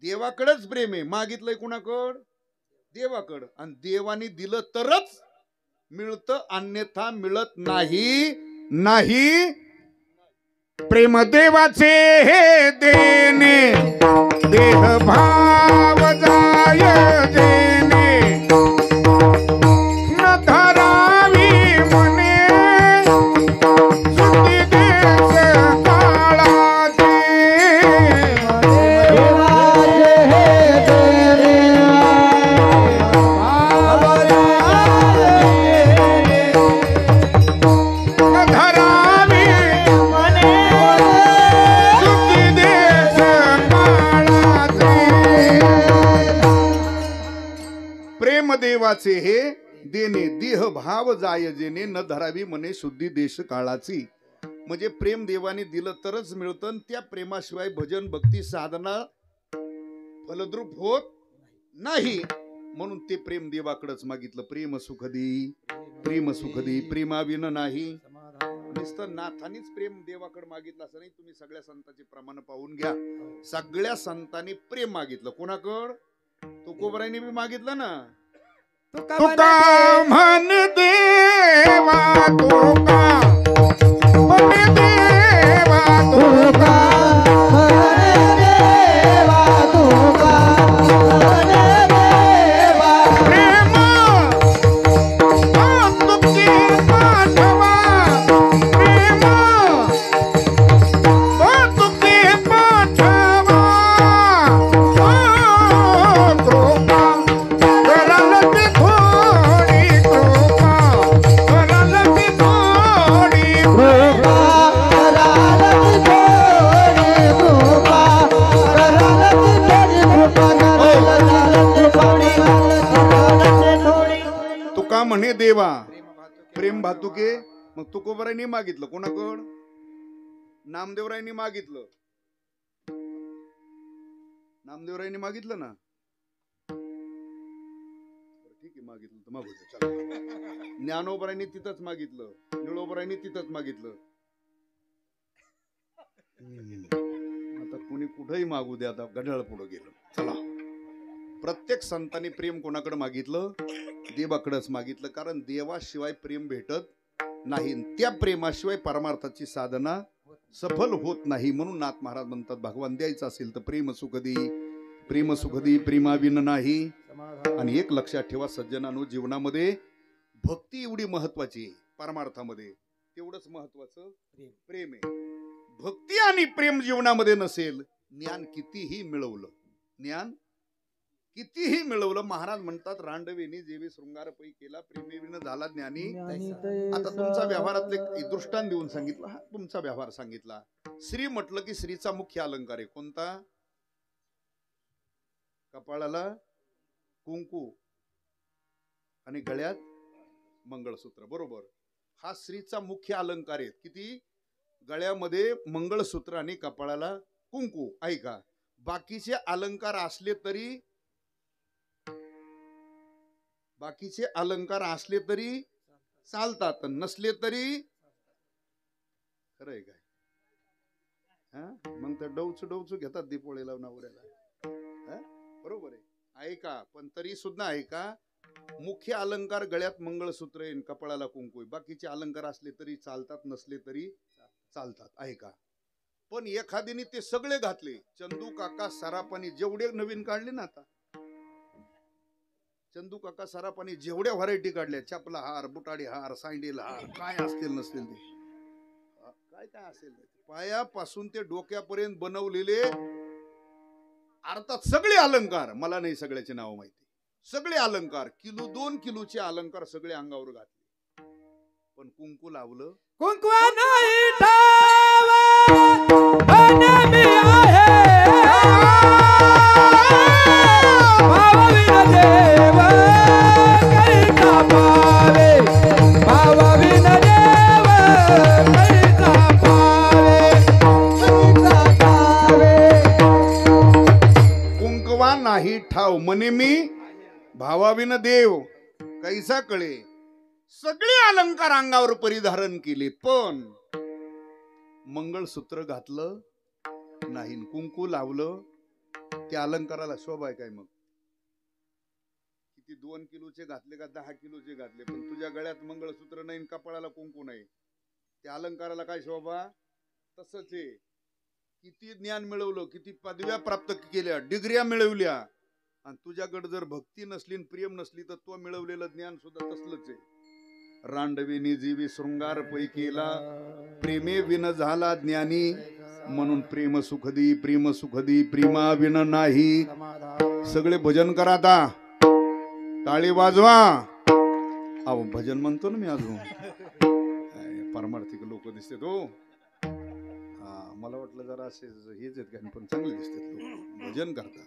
देवाकडंच प्रेम आहे. मागितलंय कुणाकड? देवाकडं. आणि देवानी दिलं तरच मिळतं, अन्यथा मिळत नाही. प्रेम देवाचे हे देणे, देह भाव जाय देणे, न धरावी मने सुधी देश काळाचे. देवाचे हे देणे, भाव जाय न धरावी मने सुधी देश काळाचे. प्रेम देवाचे हे देणे, देह भाव जाय जेणे, न धरावी मने शुद्धी देश काळाची. म्हणजे प्रेम देवाने दिलं तरच मिळतं, आणि त्या प्रेमाशिवाय भजन भक्ती साधना फलद्रूप होत नाही. म्हणून ते प्रेम देवाकडेच मागितलं. प्रेम सुखदी, प्रेम सुखदी, प्रेमाविन नाही. नुसतं नाथानीच प्रेम देवाकडे मागितलं असं नाही. तुम्ही सगळ्या संतांची प्रमाण पाहून घ्या. सगळ्या संतांनी प्रेम मागितलं. कोणाकड? तुकोबराईने बी मागितलं ना. तुका म्हण देवा तुका म्हण देवा तुका प्रेम तुके पाठवा, प्रेम तुके पाठवा, कृपा कराल ती थोडी, कृपा कराल ती थोडी, तुका म्हणे देवा प्रेम भातुके. मग तुकोबराईने मागितलं. कोणाकड? नामदेवरायांनी मागितलं. नामदेवरायांनी मागितलं ना. ठीक आहे, मागितलं तर मागू दे, चला. ज्ञानोबरायांनी तिथंच मागितलं, निळोबरायांनी तिथंच मागितलं. आता कुणी कुठेही मागू दे, आता घड्याळ पुढे गेलं. चला, प्रत्येक संतांनी प्रेम कोणाकडे मागितलं? देवाकडेच मागितलं. कारण देवाशिवाय प्रेम भेटत नाही, त्या प्रेमाशिवाय परमार्थाची साधना सफल होत नाही. म्हणून नाथ महाराज म्हणतात, भगवान द्यायचं असेल तर प्रेम सुखदी, प्रेम सुखदी, प्रेमाविन नाही. आणि एक लक्षात ठेवा सज्जनांनो, जीवनामध्ये भक्ती एवढी महत्वाची आहे, परमार्थामध्ये तेवढंच महत्वाचं प्रेम आहे. भक्ती आणि प्रेम जीवनामध्ये नसेल, ज्ञान कितीही मिळवलं, ज्ञान कितीही मिळवलं महाराज म्हणतात रांडवेनी जेवी शृंगार पै केला प्रेमेविन झाला ज्ञानी. आता तुमचा व्यवहारातले एक दृष्टांत देऊन सांगितलं. हा तुमचा व्यवहार सांगितला. श्री म्हटलं की श्रीचा मुख्य अलंकार आहे कोणता? कपाळाला कुंकू आणि गळ्यात मंगळसूत्र. बरोबर. हा श्रीचा मुख्य अलंकार आहे. किती? गळ्यामध्ये मंगळसूत्र आणि कपाळाला कुंकू. ऐका, बाकीचे अलंकार असले तरी चालतात, नसले तरी खरं आहे काय? हा मग तर डवचू घेतात दीपोळीला नवऱ्याला. बरोबर आहे. ऐका, पण तरी सुद्धा ऐका, मुख्य अलंकार गळ्यात मंगळसूत्र आहे, कपाळाला कुंकू आहे. बाकीचे अलंकार असले तरी चालतात, नसले तरी चालतात. ऐका, पण एखाद्याने ते सगळे घातले. चंदू काका सरापानी जेवढे नवीन काढले ना, आता चंदू काका सरापानी जेवढ्या व्हरायटी काढल्या, चपला हार, बुटाडी हार, सँडल हार, काय असतील नसतील ते, काय असेल, पायापासून ते डोक्यापर्यंत बनवलेले अर्थात सगळे अलंकार. मला नाही सगळ्याचे नाव माहिती. सगळे अलंकार किलो 2 किलोचे अलंकार सगळे अंगावर घातले, पण कुंकू लावलं. कुंकवा नाही ठावा बनमी आहे भावविन देव कैसा पावे, भावविन देव कैसा पावे, कैसा पावे. कुंकवा नाही ठाव म्हणे मी भावाविन देव कैसा कळे. सगळे अलंकार अंगावर परिधारण केले, पण मंगळसूत्र घातलं नाही, कुंकू लावलं. त्या अलंकाराला शोभा आहे काय? मग किती 2 किलोचे घातले का 10 किलोचे घातले, पण तुझ्या गळ्यात मंगळसूत्र नाही, कपाळाला कुंकू नाही, त्या अलंकाराला काय शोभा? तसंच आहे. किती ज्ञान मिळवलं, किती पदव्या प्राप्त केल्या, डिग्र्या मिळवल्या, आणि तुझ्याकडे जर भक्ती नसली, प्रेम नसली, तर तो मिळवलेलं ज्ञान सुद्धा तसलंच आहे. रांडवेनी जीवी शृंगार पै केला प्रेमे विन झाला ज्ञानी. म्हणून प्रेम सुखदी, प्रेम सुखदी, प्रेमा विन नाही. सगळे भजन करा आता, टाळी वाजवा. अहो भजन म्हणतो ना मी अजून. पारमार्थिक लोक दिसते तो. मला वाटलं जरा असे हेच आहेत काय, पण चांगले दिसतात लोक, भजन करतात.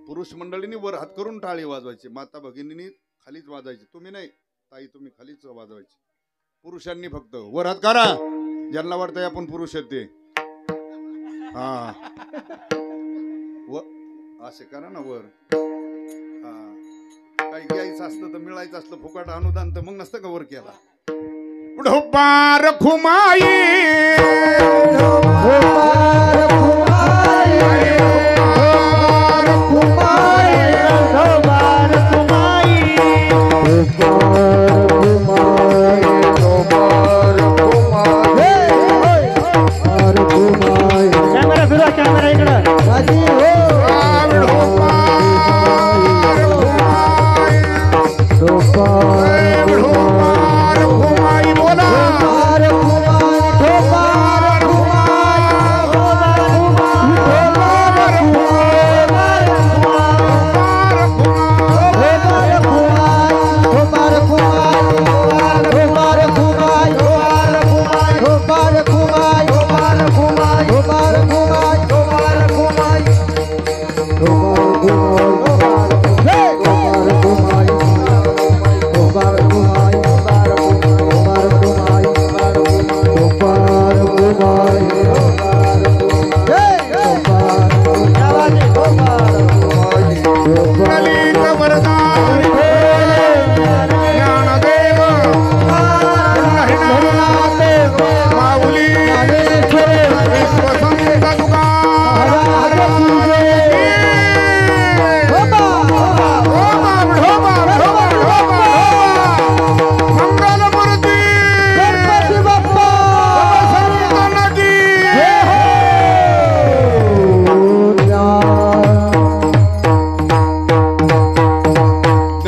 पुरुष मंडळींनी वर हात करून टाळी वाजवायची, माता भगिनींनी खालीच वाजवायची. तुम्ही नाही ताई, तुम्ही खालीच वाजवायची. पुरुषांनी फक्त वर हात करा, ज्यांना वाटतंय आपण पुरुष आहेत ते. हा असे करा ना वर. काही घ्यायचं असलं तर, मिळायचं असलं फुकट अनुदान, तर मग नसतं का वर केला. ढोपार खुमाई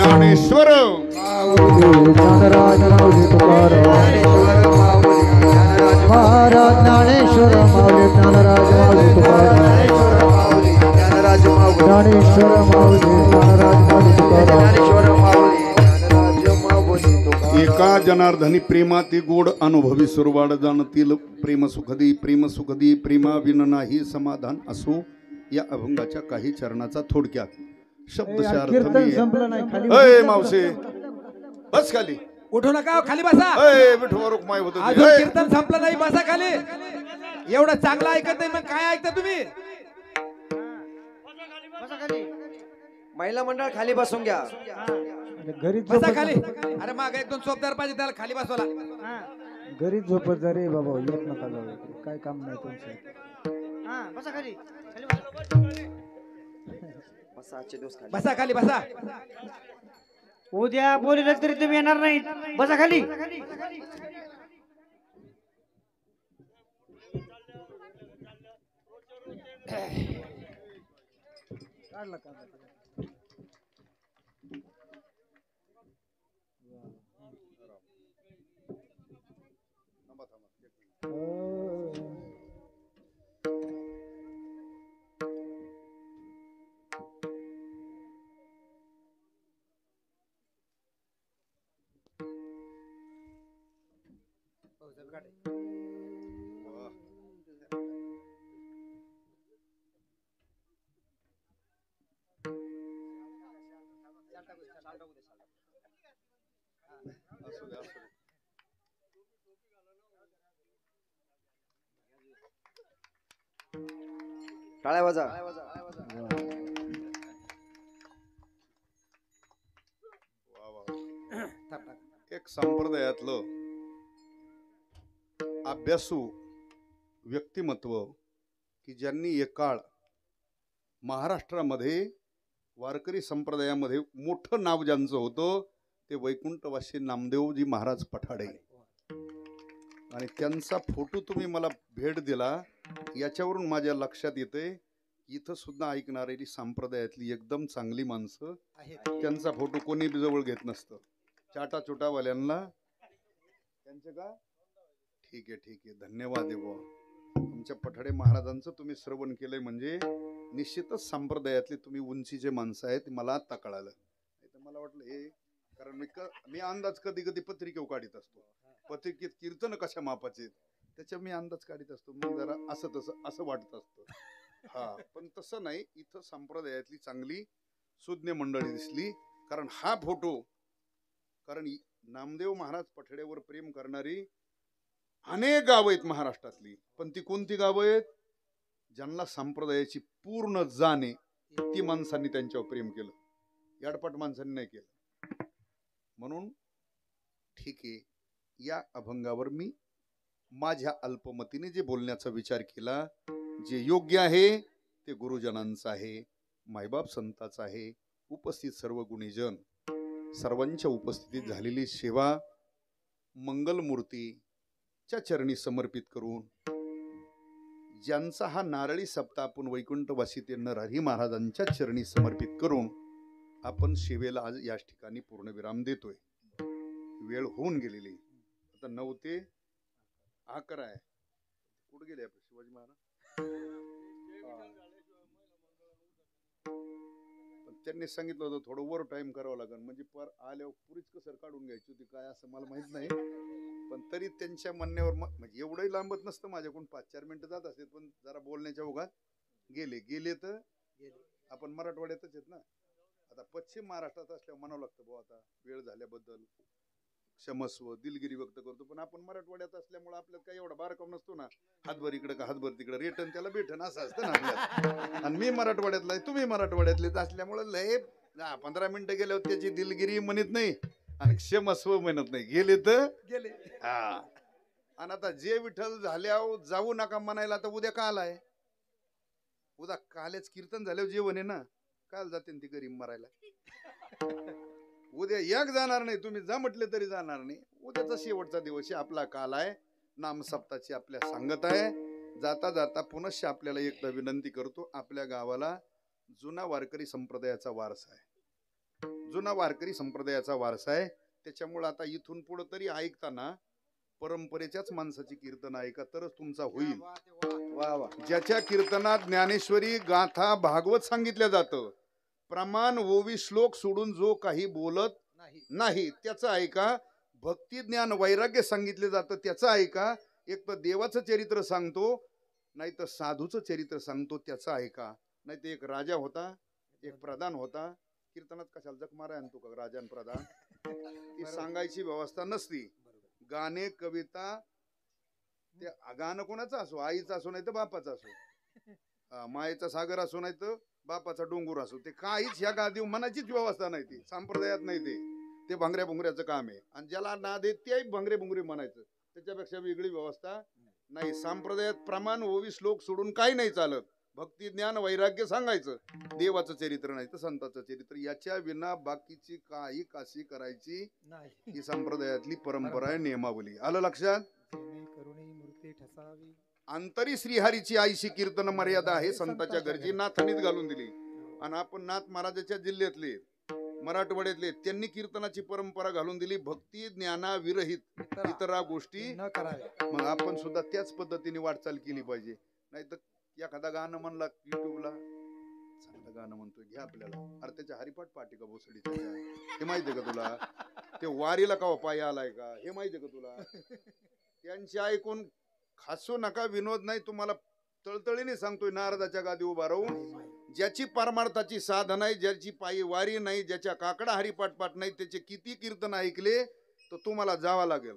ज्ञानेश्वर ज्ञानेश्वर माऊली ज्ञानराज माऊली तुकाराम. एका जनार्दनी प्रेमाती गोड अनुभवी सुरवाड जाणतील प्रेम सुखदी प्रेमा विन नाही समाधान असो. या अभंगाच्या काही चरणाचा थोडक्यात शब्दशः अर्थ कीर्तन मी संपलं नाही खाली अय मावशी बस खाली. उठू नका खाली बसा. अय विठोवर माय होत अजून कीर्तन संपलं नाही बसा खाली. एवढं चांगलं ऐकत नाही मग काय ऐकता तुम्ही. महिला मंडळ खाली बसून घ्या. घरीच बसा झोपत खाली. जा. अरे माग एक दोन चोपदार पाहिजे त्याला खाली बसवला. घरीच झोपत जा रे बाबा येत नका जाऊ इकडे. काय काम नाही तुमचं. बसा आजचे दिवस खाली. बसा खाली बसा. उद्या बोलिलं तरी तुम्ही येणार नाही. बसा खाली. काढला का? टाळ्या वाजा. एक संप्रदायातलं अभ्यासू व्यक्तिमत्व की ज्यांनी एक काळ महाराष्ट्रामध्ये वारकरी संप्रदायामध्ये मोठं नाव ज्यांचं होतं ते वैकुंठवासी नामदेवजी महाराज पठाडे. आणि त्यांचा फोटो तुम्ही मला भेट दिला याच्यावरून माझ्या लक्षात येते इथं सुद्धा ऐकणारी संप्रदायातली एकदम चांगली माणसं त्यांचा फोटो कोणी जवळ घेत नसतं. चाटा चोटावाल्यांना त्यांचे का ठीक आहे धन्यवाद देव. तुमच्या पठाडे महाराजांचं तुम्ही श्रवण केलंय म्हणजे निश्चितच संप्रदायातले तुम्ही उंचीचे माणसं आहेत मला आता कळालं. मला वाटलं हे कारण मी अंदाज कधी कधी पत्रिकेवर काढीत असतो. पत्रिकेत कीर्तन कशा मापाचे त्याच्या मी अंदाज काढीत असतो. मग जरा असं वाटत असतं. हा पण तसं नाही. इथं संप्रदायातली चांगली सुज्ञ मंडळी दिसली. कारण हा फोटो कारण नामदेव महाराज पठड्यावर प्रेम करणारी अनेक गाव आहेत महाराष्ट्रातली. पण ती कोणती गावं आहेत ज्यांना संप्रदायाची पूर्ण जाणे ती माणसांनी त्यांच्यावर प्रेम केलं. याडपट माणसांनी नाही केलं. म्हणून ठीक आहे या अभंगावर मी माझ्या अल्पमतीने जे बोलण्याचा विचार केला जे योग्य आहे ते गुरुजनांचं आहे मायबाप संतांचं आहे. उपस्थित सर्व गुणीजन सर्वांच्या उपस्थितीत झालेली सेवा मंगलमूर्तीच्या चरणी समर्पित करून ज्यांचा हा नारळी सप्ताह आपण वैकुंठवासी ते नरहरी महाराजांच्या चरणी समर्पित करून आपण सेवेला आज या ठिकाणी पूर्णविराम देतोय. वेळ होऊन गेलेली आता 9 ते 11 आहे. कुठे गेले आपण शिवाजी महाराज. त्यांनी सांगितलं होतं थोडं ओव्हर टाइम करावं लागेल म्हणजे पर आल्यावर पुरीच कसर काढून घ्यायची होती काय असं मला माहित नाही. पण तरी त्यांच्या म्हणण्यावर म्हणजे एवढंही लांबत नसतं माझ्याकडून 5-4 मिनिटं जात असते. पण जरा बोलण्याच्या ओघात गेले तर आपण मराठवाड्यातच आहेत ना. आता पश्चिम महाराष्ट्रात असल्यावर म्हणावं लागतं भाऊ आता वेळ झाल्याबद्दल क्षमस्व दिलगिरी व्यक्त करतो. पण आपण मराठवाड्यात असल्यामुळे आपल्याला काही एवढा बारकाव नसतो ना. हातभर इकडे का हातभर तिकडे रेटन त्याला भेटन असं असतं ना आपल्याला. आणि मी मराठवाड्यातला तुम्ही मराठवाड्यातलेच असल्यामुळे लय 15 मिनिटं गेल्यावर त्याची दिलगिरी म्हणत नाही आणि क्षमस्व म्हणत नाही. गेले तर गेले. हा आणि आता जे विठ्ठल झाल्यावर जाऊ नका म्हणायला तर उद्या काल आहे. उद्या कालच कीर्तन झाल्यावर जेवण आहे ना. काल जाते ती गरीब मरायला. उद्या एक जाणार नाही. तुम्ही जा म्हटले तरी जाणार नाही. उद्याचा शेवटचा दिवस आहे आपला काल आहे. नाम सप्ताची आपल्या सांगत आहे. जाता जाता पुनश्च आपल्याला एकदा विनंती करतो आपल्या गावाला जुना वारकरी संप्रदायाचा वारसा आहे. जुना वारकरी संप्रदायाचा वारसा आहे. त्याच्यामुळे आता इथून पुढे तरी ऐकताना परंपरेच्याच माणसाची कीर्तन ऐका तरच तुमचा होईल. वा वा. ज्याच्या कीर्तनात ज्ञानेश्वरी गाथा भागवत सांगितलं जातं प्रमाण ओवी श्लोक सोडून जो काही बोलत नाही त्याचं ऐका. भक्ती ज्ञान वैराग्य सांगितले जातं त्याचं ऐका. एक तर देवाचं चरित्र सांगतो, नाही तर साधूचं चरित्र सांगतो त्याचं ऐका. नाही तर एक राजा होता, एक प्रधान होता. कीर्तनात कशाला जग मारा आणतो का राजान प्रधान, ती सांगायची व्यवस्था नसती. गाणे कविता ते गाणं कोणाचं असो, आईचं असो नाही तर बापाचं असो, मायेचा सागर असो नाही तर बापाचा डोंगर असो, ते काहीच ह्या गादीव मनाचीच व्यवस्था नाही. ती संप्रदायात नाही. ते भांगऱ्या भुंगऱ्याचं काम आहे. आणि ज्याला नाद आहे ते भांगरे भुंगरे म्हणायचं, त्याच्यापेक्षा वेगळी व्यवस्था नाही. संप्रदायात प्रमाण ओवी श्लोक सोडून काही नाही चालत. भक्ती ज्ञान वैराग्य सांगायचं. देवाचं चरित्र नाही तर संताचं चरित्र, याच्या विना बाकीची काही काशी करायची ही संप्रदायातली परंपरा आहे, नियमावली. आलं लक्षात? अंतरी श्रीहरीची आईशी कीर्तन मर्यादा आहे. संताच्या गरजी नाथानीच घालून दिली. आणि आपण नाथ महाराजाच्या जिल्ह्यातले मराठवाड्यातले त्यांनी कीर्तनाची परंपरा घालून दिली. भक्ती ज्ञाना विरहित इतरा गोष्टी न कराव्या. मग आपण सुद्धा त्याच पद्धतीने वाटचाल केली पाहिजे. नाही तर एखादा गाणं म्हणला युट्यूबला, चांगलं गाणं म्हणतोय घ्या आपल्याला, अरे त्याच्या हरिपाठ पाठी का भोसडीच्या हे माहितीये का तुला? ते वारीला का पाय आलाय का हे माहितीये का तुला? त्यांचे ऐकून खासू नका. विनोद नाही, तुम्हाला तळतळीने सांगतोय. नारदाच्या गादी उभा राहून ज्याची परमार्थाची साधना नाही, ज्याची पायी वारी नाही, ज्याच्या काकडा हरिपाठ पाठ नाही, त्याचे किती कीर्तन ऐकले तर तुम्हाला जावं लागेल.